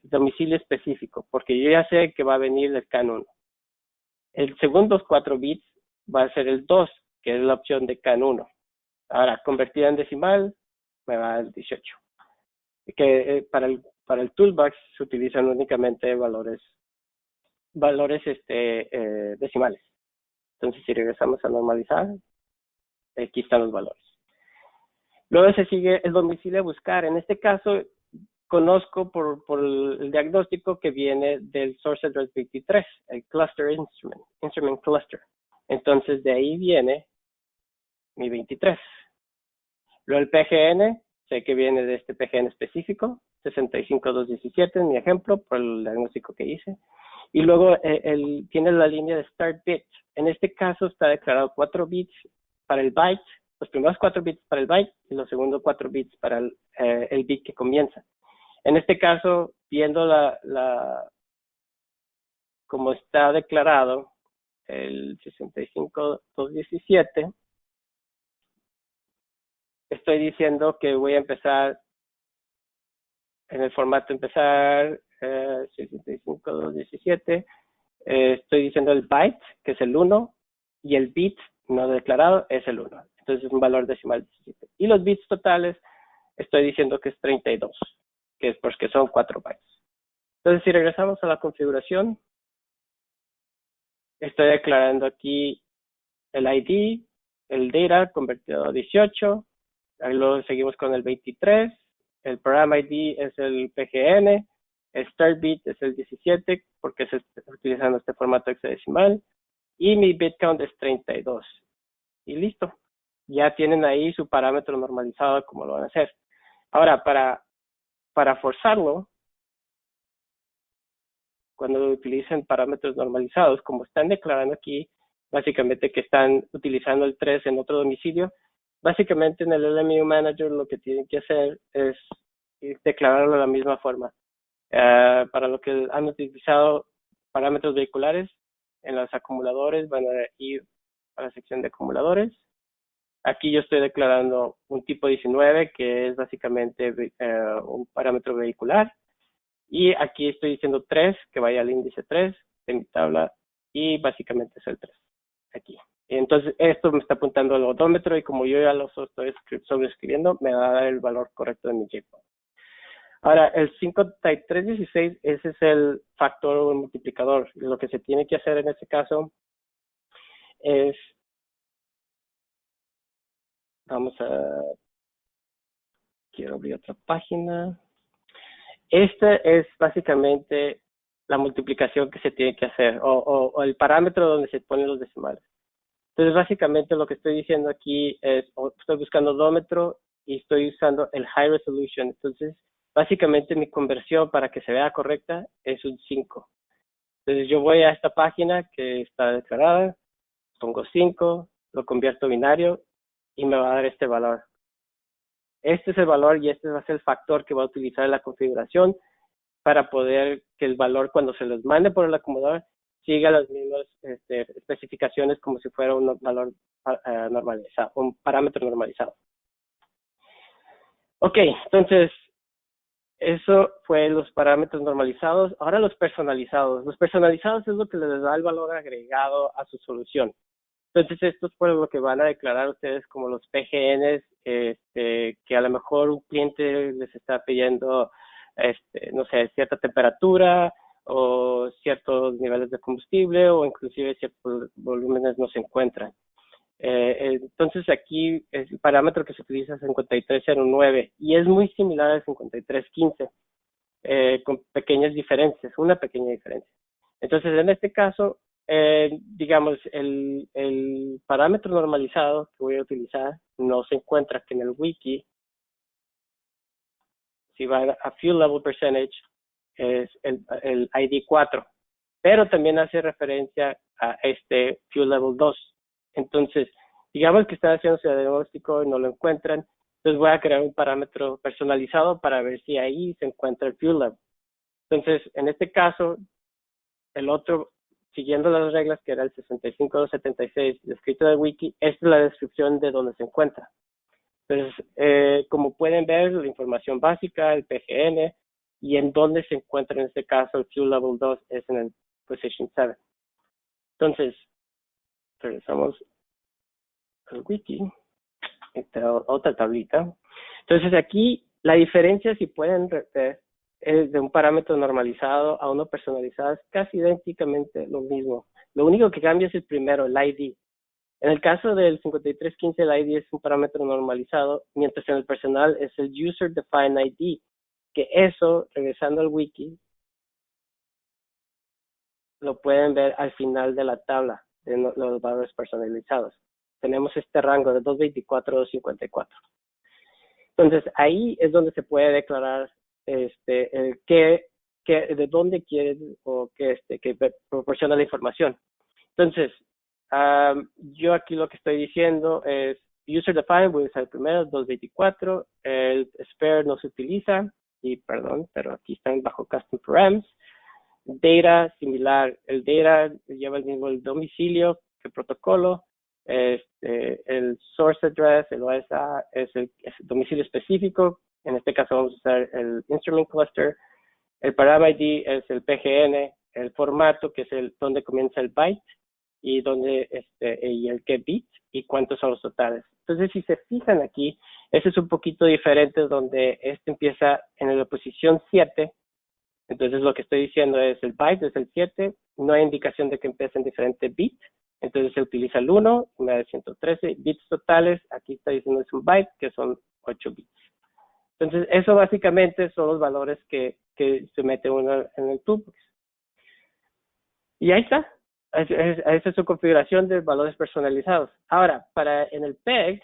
domicilio específico, porque yo ya sé que va a venir del CAN 1. El segundo 4 bits va a ser el 2, que es la opción de CAN 1. Ahora, convertida en decimal, me va al 18. Que para el toolbox se utilizan únicamente valores decimales. Entonces, si regresamos a normalizar, aquí están los valores. Luego se sigue el domicilio a buscar. En este caso, conozco por el diagnóstico que viene del source address 23, el cluster instrument cluster. Entonces, de ahí viene mi 23. Luego el PGN, sé que viene de este PGN específico, 65217 en mi ejemplo, por el diagnóstico que hice. Y luego tiene la línea de start bit. En este caso está declarado 4 bits para el byte, los primeros 4 bits para el byte y los segundos 4 bits para el bit que comienza. En este caso, viendo como está declarado el 65217, estoy diciendo que voy a empezar en el formato empezar 65217. Estoy diciendo el byte, que es el 1, y el bit no declarado es el 1. Entonces es un valor decimal 17. Y los bits totales estoy diciendo que es 32, que es porque son 4 bytes. Entonces si regresamos a la configuración, estoy declarando aquí el ID, el data convertido a 18, luego seguimos con el 23, el param ID es el PGN, el start bit es el 17 porque se está utilizando este formato hexadecimal, y mi bit count es 32. Y listo. Ya tienen ahí su parámetro normalizado como lo van a hacer. Ahora, para forzarlo, cuando utilicen parámetros normalizados, como están declarando aquí, básicamente que están utilizando el 3 en otro domicilio, básicamente en el LMU Manager lo que tienen que hacer es declararlo de la misma forma. Para lo que han utilizado parámetros vehiculares, en los acumuladores van a ir a la sección de acumuladores. Aquí yo estoy declarando un tipo 19, que es básicamente un parámetro vehicular. Y aquí estoy diciendo 3, que vaya al índice 3 de mi tabla, y básicamente es el 3, aquí. Entonces, esto me está apuntando al odómetro, y como yo ya lo estoy sobreescribiendo, me va a dar el valor correcto de mi JPOG. Ahora, el 5316, ese es el factor multiplicador. Lo que se tiene que hacer en este caso es, quiero abrir otra página. Esta es básicamente la multiplicación que se tiene que hacer, o el parámetro donde se ponen los decimales. Entonces, básicamente lo que estoy diciendo aquí es, estoy buscando odómetro y estoy usando el high resolution. Entonces, básicamente mi conversión para que se vea correcta es un 5. Entonces, yo voy a esta página que está declarada, pongo 5, lo convierto a binario y me va a dar este valor. Este es el valor y este va a ser el factor que va a utilizar en la configuración para poder que el valor, cuando se los mande por el acumulador, siga las mismas especificaciones como si fuera un valor normalizado, un parámetro normalizado. Ok, entonces, eso fue los parámetros normalizados. Ahora los personalizados. Los personalizados es lo que les da el valor agregado a su solución. Entonces, esto es por lo que van a declarar ustedes como los PGNs, que a lo mejor un cliente les está pidiendo, no sé, cierta temperatura o ciertos niveles de combustible o inclusive ciertos volúmenes no se encuentran. Entonces, aquí el parámetro que se utiliza es 5309 y es muy similar al 5315, con pequeñas diferencias, una pequeña diferencia. Entonces, en este caso, digamos, el parámetro normalizado que voy a utilizar no se encuentra aquí en el wiki. Si va a fuel level percentage, es el ID 4, pero también hace referencia a este fuel level 2. Entonces, digamos que están haciendo ese diagnóstico y no lo encuentran, entonces voy a crear un parámetro personalizado para ver si ahí se encuentra el fuel level. Entonces, en este caso, el otro, siguiendo las reglas que era el 65276 descrito del wiki, esta es la descripción de donde se encuentra. Entonces, como pueden ver, la información básica, el PGN, y en dónde se encuentra en este caso el fuel level 2 es en el position 7. Entonces, regresamos al wiki, esta otra tablita. Entonces, aquí la diferencia, si pueden ver, es de un parámetro normalizado a uno personalizado, es casi idénticamente lo mismo. Lo único que cambia es el primero, el ID. En el caso del 5315, el ID es un parámetro normalizado, mientras en el personal es el User Defined ID, que eso, regresando al wiki, lo pueden ver al final de la tabla de los valores personalizados. Tenemos este rango de 224 a 254. Entonces, ahí es donde se puede declarar de dónde quiere o que proporciona la información. Entonces, yo aquí lo que estoy diciendo es user defined, voy a usar el primero, 224, el spare no se utiliza, y perdón, pero aquí están bajo custom params. Data, similar, el data lleva el mismo el domicilio que el protocolo, el source address, el OSA, es el domicilio específico, en este caso vamos a usar el instrument cluster, el param ID es el PGN, el formato que es el donde comienza el byte, y donde y el qué bit y cuántos son los totales. Entonces, si se fijan aquí, ese es un poquito diferente, donde empieza en la posición 7. Entonces, lo que estoy diciendo es el byte es el 7, no hay indicación de que empiece en diferente bit, entonces se utiliza el 1, me da 113 bits totales, aquí está diciendo es un byte, que son 8 bits. Entonces, eso básicamente son los valores que se mete uno en el toolbox. Y ahí está. Esa es su configuración de valores personalizados. Ahora, en el PEG,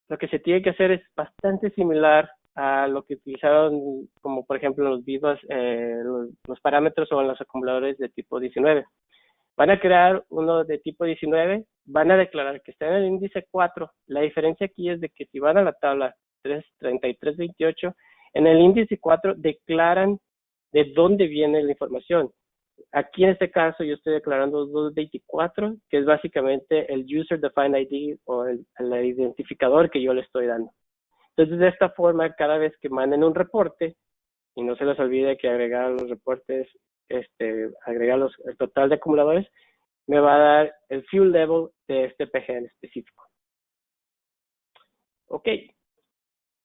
lo que se tiene que hacer es bastante similar a lo que utilizaron, como por ejemplo los vivos, los parámetros o los acumuladores de tipo 19. Van a crear uno de tipo 19, van a declarar que está en el índice 4. La diferencia aquí es de que si van a la tabla 3328, en el índice 4 declaran de dónde viene la información. Aquí en este caso yo estoy declarando 224, que es básicamente el User Defined ID o el identificador que yo le estoy dando. Entonces, de esta forma, cada vez que manden un reporte, y no se les olvide que agregar los reportes, agregar el total de acumuladores, me va a dar el fuel level de este PGN específico. Ok,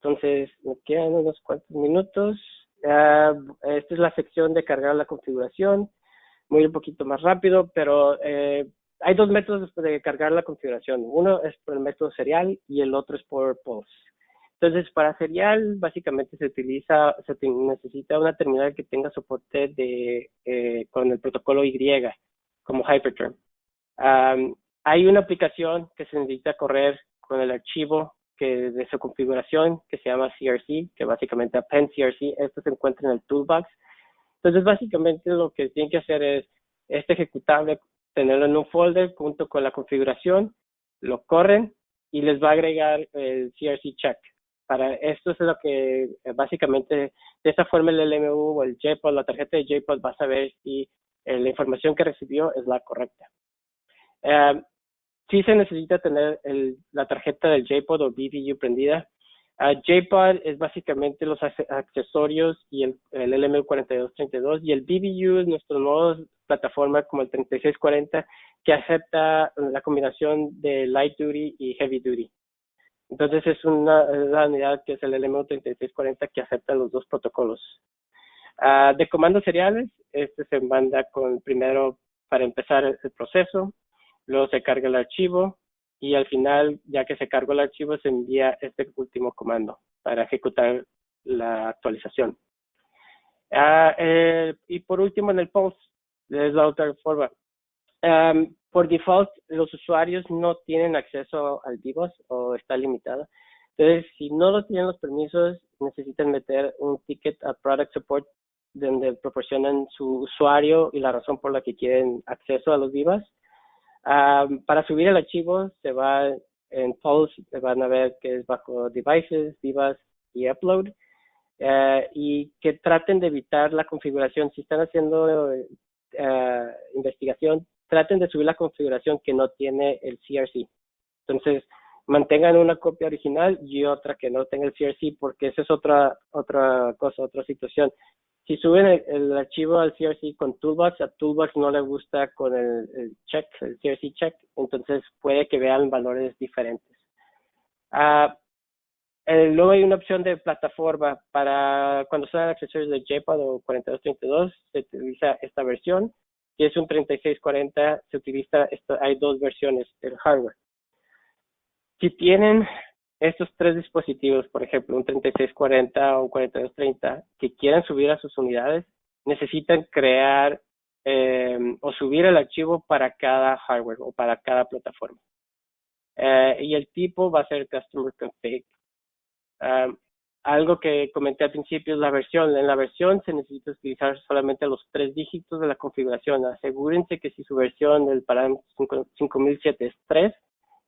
entonces me quedan unos cuantos minutos. Esta es la sección de cargar la configuración. Muy un poquito más rápido, pero hay dos métodos de cargar la configuración. Uno es por el método serial y el otro es por pulse. Entonces, para serial, básicamente se necesita una terminal que tenga soporte con el protocolo Y, como Hyperterm. Hay una aplicación que se necesita correr con el archivo de su configuración, que se llama CRC, que básicamente append CRC. Esto se encuentra en el toolbox. Entonces, básicamente lo que tienen que hacer es ejecutable, tenerlo en un folder junto con la configuración, lo corren y les va a agregar el CRC check. Para esto es lo que básicamente, de esta forma el LMU o el JPOD, la tarjeta de JPOD va a saber si la información que recibió es la correcta. Sí se necesita tener la tarjeta del JPOD o BBU prendida, JPOD es básicamente los accesorios y el LMU 4232, y el BBU es nuestra nueva plataforma como el 3640 que acepta la combinación de Light Duty y Heavy Duty. Entonces es la unidad que es el LMU 3640 que acepta los dos protocolos. De comandos seriales, este se manda primero para empezar el proceso, luego se carga el archivo, y al final, ya que se cargó el archivo, se envía este último comando para ejecutar la actualización. Y por último, en el post, es la otra forma. Por default, los usuarios no tienen acceso al DBoss o está limitado. Entonces, si no lo tienen los permisos, necesitan meter un ticket a Product Support donde proporcionan su usuario y la razón por la que quieren acceso a los DBoss. Para subir el archivo, se va en Pulse, van a ver que es bajo Devices, DBoss y Upload. Y que traten de evitar la configuración. Si están haciendo investigación, traten de subir la configuración que no tiene el CRC. Entonces, mantengan una copia original y otra que no tenga el CRC, porque esa es otra cosa, otra situación. Si suben el archivo al CRC con Toolbox, a Toolbox no le gusta con el check, el CRC check, entonces puede que vean valores diferentes. Luego hay una opción de plataforma para cuando son accesorios de JPOD o 4232, se utiliza esta versión. Si es un 3640, se utiliza hay dos versiones del hardware. Si tienen estos tres dispositivos, por ejemplo, un 3640 o un 4230, que quieran subir a sus unidades, necesitan crear o subir el archivo para cada hardware o para cada plataforma. Y el tipo va a ser Customer Config. Algo que comenté al principio es la versión. En la versión se necesita utilizar solamente los 3 dígitos de la configuración. Asegúrense que si su versión del parámetro 5007 es 3,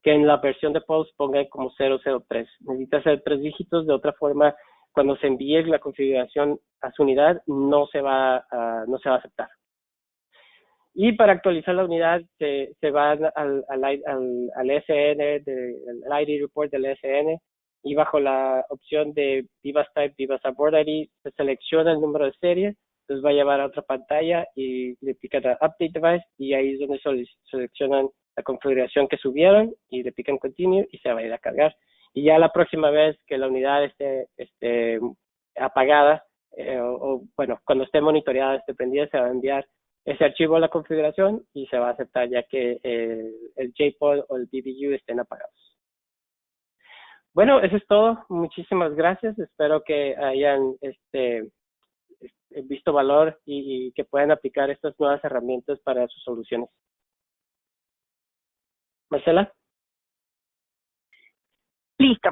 que en la versión de Pulse ponga como 003. Necesita hacer 3 dígitos, de otra forma, cuando se envíe la configuración a su unidad, no se va a aceptar. Y para actualizar la unidad, se va al SN, al ID report del SN, y bajo la opción de DBoss Type, DBoss Abort ID, se selecciona el número de serie, entonces va a llevar a otra pantalla y le pican a Update Device, y ahí es donde seleccionan la configuración que subieron y le pican Continue y se va a ir a cargar. Y ya la próxima vez que la unidad esté apagada, bueno, cuando esté monitoreada, esté prendida, se va a enviar ese archivo a la configuración y se va a aceptar ya que el JPOD o el BBU estén apagados. Bueno, eso es todo. Muchísimas gracias. Espero que hayan visto valor y que puedan aplicar estas nuevas herramientas para sus soluciones. Marcela. Listo.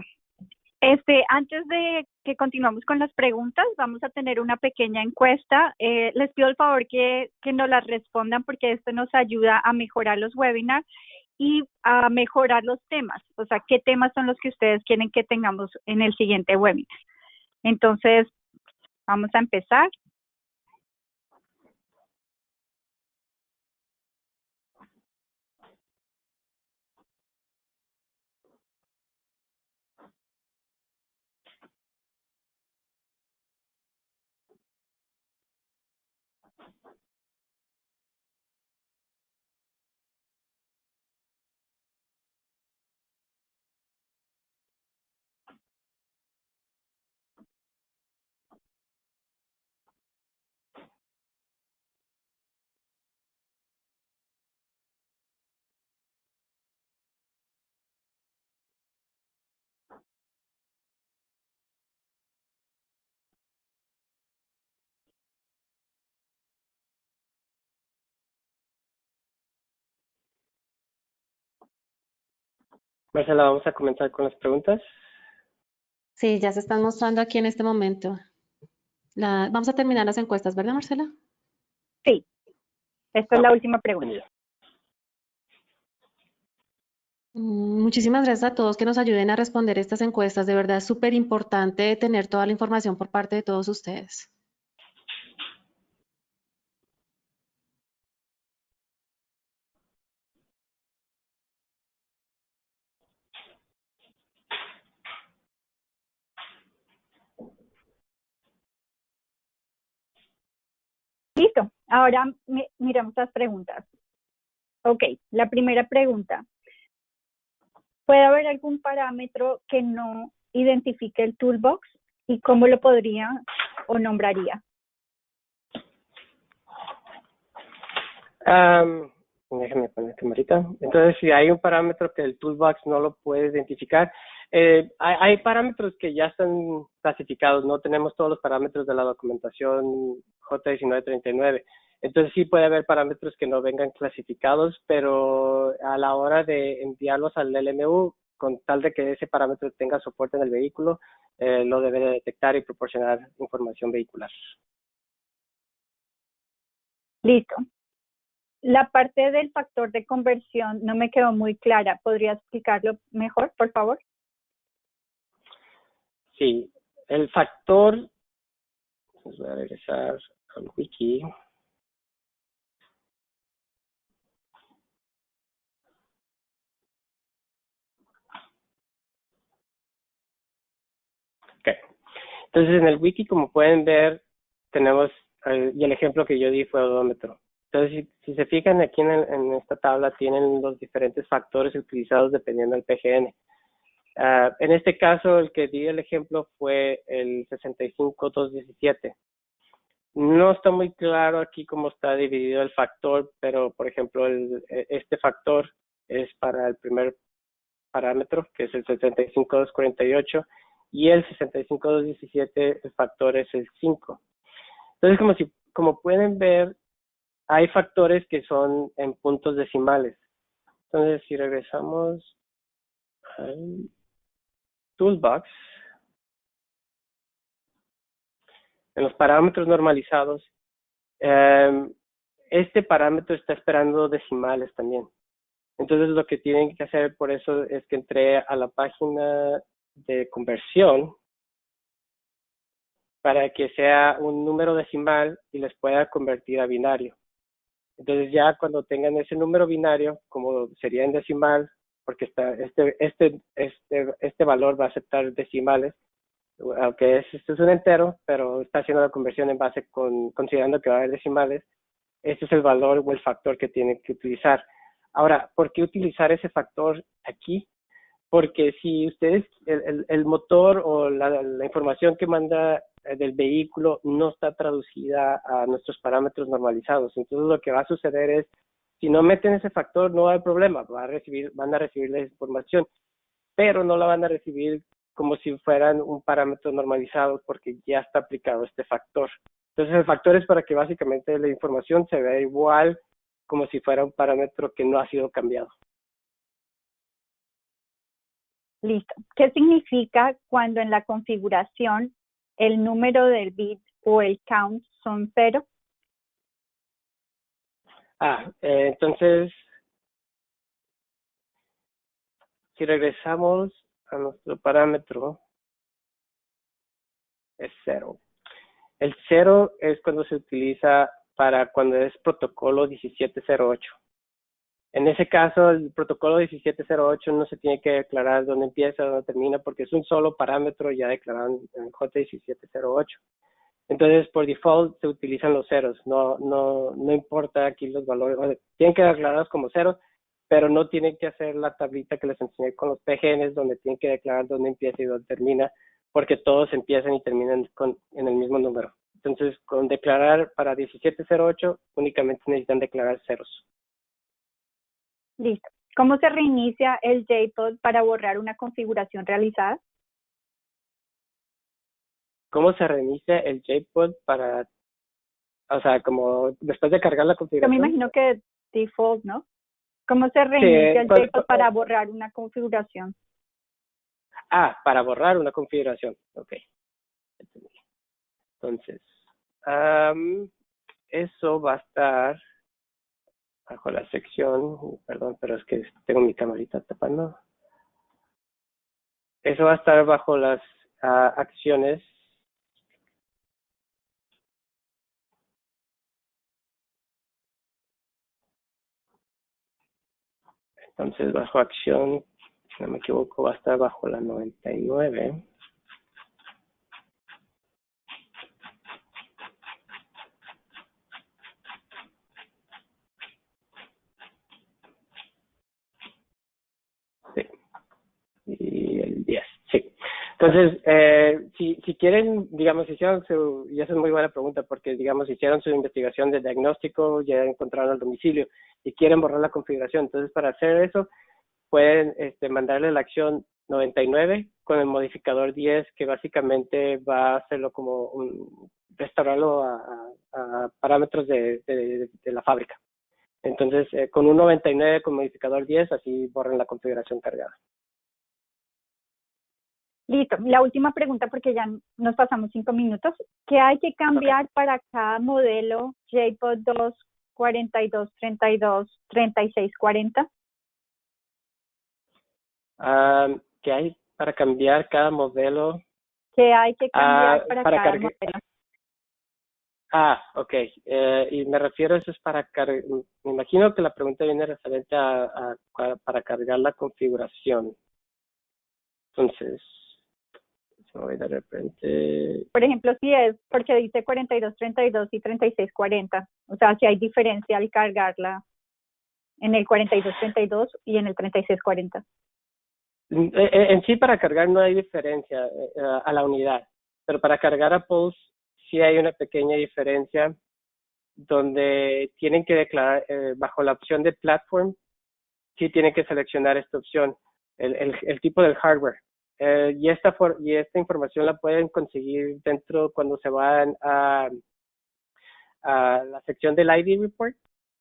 Antes de que continuemos con las preguntas, vamos a tener una pequeña encuesta. Les pido el favor que nos las respondan porque esto nos ayuda a mejorar los webinars y a mejorar los temas. O sea, ¿qué temas son los que ustedes quieren que tengamos en el siguiente webinar? Entonces, vamos a empezar. Marcela, vamos a comenzar con las preguntas. Sí, ya se están mostrando aquí en este momento. Vamos a terminar las encuestas, ¿verdad, Marcela? Sí, esta es la última pregunta. Muchísimas gracias a todos que nos ayuden a responder estas encuestas. De verdad es súper importante tener toda la información por parte de todos ustedes. Ahora miramos las preguntas. Ok, la primera pregunta. ¿Puede haber algún parámetro que no identifique el toolbox? ¿Y cómo lo podría o nombraría? Déjame poner camarita. Entonces, si hay un parámetro que el toolbox no lo puede identificar, hay parámetros que ya están clasificados. No tenemos todos los parámetros de la documentación J1939. Entonces, sí puede haber parámetros que no vengan clasificados, pero a la hora de enviarlos al LMU, con tal de que ese parámetro tenga soporte en el vehículo, lo debe de detectar y proporcionar información vehicular. Listo. La parte del factor de conversión no me quedó muy clara. ¿Podría explicarlo mejor, por favor? Sí, el factor, voy a regresar al wiki. Okay. Entonces, en el wiki, como pueden ver, tenemos, y el ejemplo que yo di fue odómetro. Entonces, si se fijan aquí en esta tabla, tienen los diferentes factores utilizados dependiendo del PGN. En este caso, el que di el ejemplo fue el 65217. No está muy claro aquí cómo está dividido el factor, pero, por ejemplo, este factor es para el primer parámetro, que es el 65248, y el 65217, el factor es el 5. Entonces, como pueden ver, hay factores que son en puntos decimales. Entonces, si regresamos al toolbox, en los parámetros normalizados, este parámetro está esperando decimales también. Entonces, lo que tienen que hacer por eso es que entré a la página de conversión para que sea un número decimal y les pueda convertir a binario. Entonces, ya cuando tengan ese número binario, como sería en decimal, porque está este valor va a aceptar decimales, aunque este es un entero, pero está haciendo la conversión en base considerando que va a haber decimales. Este es el valor o el factor que tienen que utilizar. Ahora, ¿por qué utilizar ese factor aquí? Porque si ustedes, el motor o la información que manda del vehículo no está traducida a nuestros parámetros normalizados. Entonces, lo que va a suceder es, si no meten ese factor, no hay problema, van a recibir la información, pero no la van a recibir como si fueran un parámetro normalizado porque ya está aplicado este factor. Entonces, el factor es para que básicamente la información se vea igual como si fuera un parámetro que no ha sido cambiado. Listo. ¿Qué significa cuando en la configuración el número del bit o el count son 0? Entonces, si regresamos a nuestro parámetro, es 0. El 0 es cuando se utiliza para cuando es protocolo 1708. En ese caso, el protocolo 1708 no se tiene que declarar dónde empieza, dónde termina, porque es un solo parámetro ya declarado en J1708. Entonces, por default, se utilizan los ceros. No importa aquí los valores. O sea, tienen que declararlos como ceros, pero no tienen que hacer la tablita que les enseñé con los PGNs, donde tienen que declarar dónde empieza y dónde termina, porque todos empiezan y terminan en el mismo número. Entonces, con declarar para 1708, únicamente necesitan declarar ceros. Listo. ¿Cómo se reinicia el JPOD para borrar una configuración realizada? ¿Cómo se reinicia el JPOD para, o sea, como después de cargar la Yo configuración? me imagino que default, ¿no? ¿Cómo se reinicia el JPOD para borrar una configuración? Para borrar una configuración. Ok. Entonces, eso va a estar bajo la sección, perdón, pero es que tengo mi camarita tapando. Eso va a estar bajo las acciones. Entonces, bajo acción, si no me equivoco, va a estar bajo la 99. Entonces, si quieren, digamos, hicieron y esa es muy buena pregunta, porque, digamos, hicieron su investigación de diagnóstico, ya encontraron el domicilio y quieren borrar la configuración. Entonces, para hacer eso, pueden mandarle la acción 99 con el modificador 10, que básicamente va a hacerlo como restaurarlo a parámetros de la fábrica. Entonces, con un 99 con modificador 10, así borran la configuración cargada. Listo. La última pregunta, porque ya nos pasamos 5 minutos. ¿Qué hay que cambiar para cada modelo JPOD 2, 42, 32, 36, 40? ¿Qué hay para cambiar cada modelo? ¿Qué hay que cambiar para cada modelo? Ok. Y me refiero a eso es para cargar. Me imagino que la pregunta viene referente para cargar la configuración. Entonces, se me voy de repente. Por ejemplo, si es porque dice 42, 32 y 36, 40. O sea, si hay diferencia al cargarla en el 42, 32 y en el 36, 40. En sí, para cargar no hay diferencia a la unidad, pero para cargar a Pulse sí hay una pequeña diferencia donde tienen que declarar, bajo la opción de platform, sí tienen que seleccionar esta opción, el tipo del hardware. Y esta información la pueden conseguir dentro cuando se van a la sección del ID report.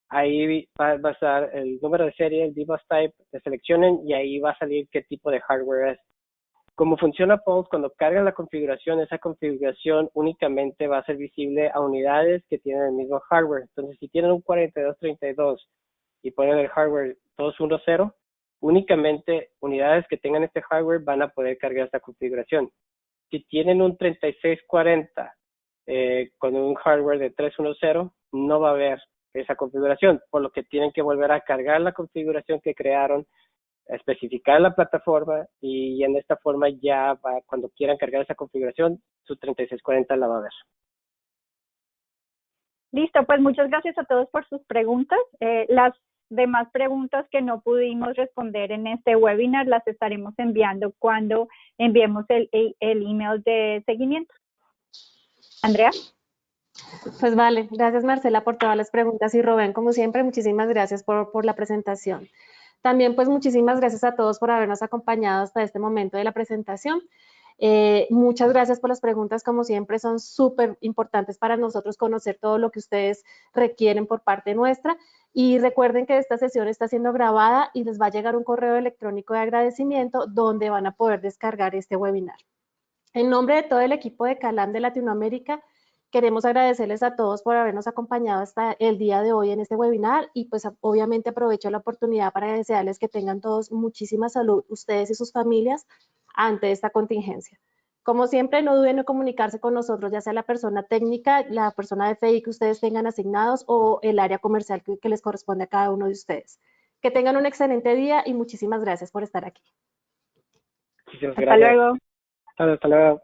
Ahí va a estar el número de serie, el device type, le seleccionen y ahí va a salir qué tipo de hardware es. Como funciona Pulse, cuando cargan la configuración, esa configuración únicamente va a ser visible a unidades que tienen el mismo hardware. Entonces, si tienen un 4232 y ponen el hardware 210, únicamente unidades que tengan este hardware van a poder cargar esta configuración. Si tienen un 3640 con un hardware de 310, no va a haber esa configuración, por lo que tienen que volver a cargar la configuración que crearon, especificar la plataforma y en esta forma ya cuando quieran cargar esa configuración, su 3640 la va a ver. Listo, pues muchas gracias a todos por sus preguntas. Las demás preguntas que no pudimos responder en este webinar las estaremos enviando cuando enviemos el email de seguimiento. Andrea. Pues vale, gracias Marcela por todas las preguntas y Rubén, como siempre, muchísimas gracias por la presentación. También pues muchísimas gracias a todos por habernos acompañado hasta este momento de la presentación. Muchas gracias por las preguntas, como siempre son súper importantes para nosotros conocer todo lo que ustedes requieren por parte nuestra y recuerden que esta sesión está siendo grabada y les va a llegar un correo electrónico de agradecimiento donde van a poder descargar este webinar. En nombre de todo el equipo de CALAM de Latinoamérica, queremos agradecerles a todos por habernos acompañado hasta el día de hoy en este webinar y pues obviamente aprovecho la oportunidad para desearles que tengan todos muchísima salud, ustedes y sus familias, ante esta contingencia. Como siempre, no duden en comunicarse con nosotros, ya sea la persona técnica, la persona de FEI que ustedes tengan asignados o el área comercial que les corresponde a cada uno de ustedes. Que tengan un excelente día y muchísimas gracias por estar aquí. Muchísimas gracias. Hasta luego. Hasta luego.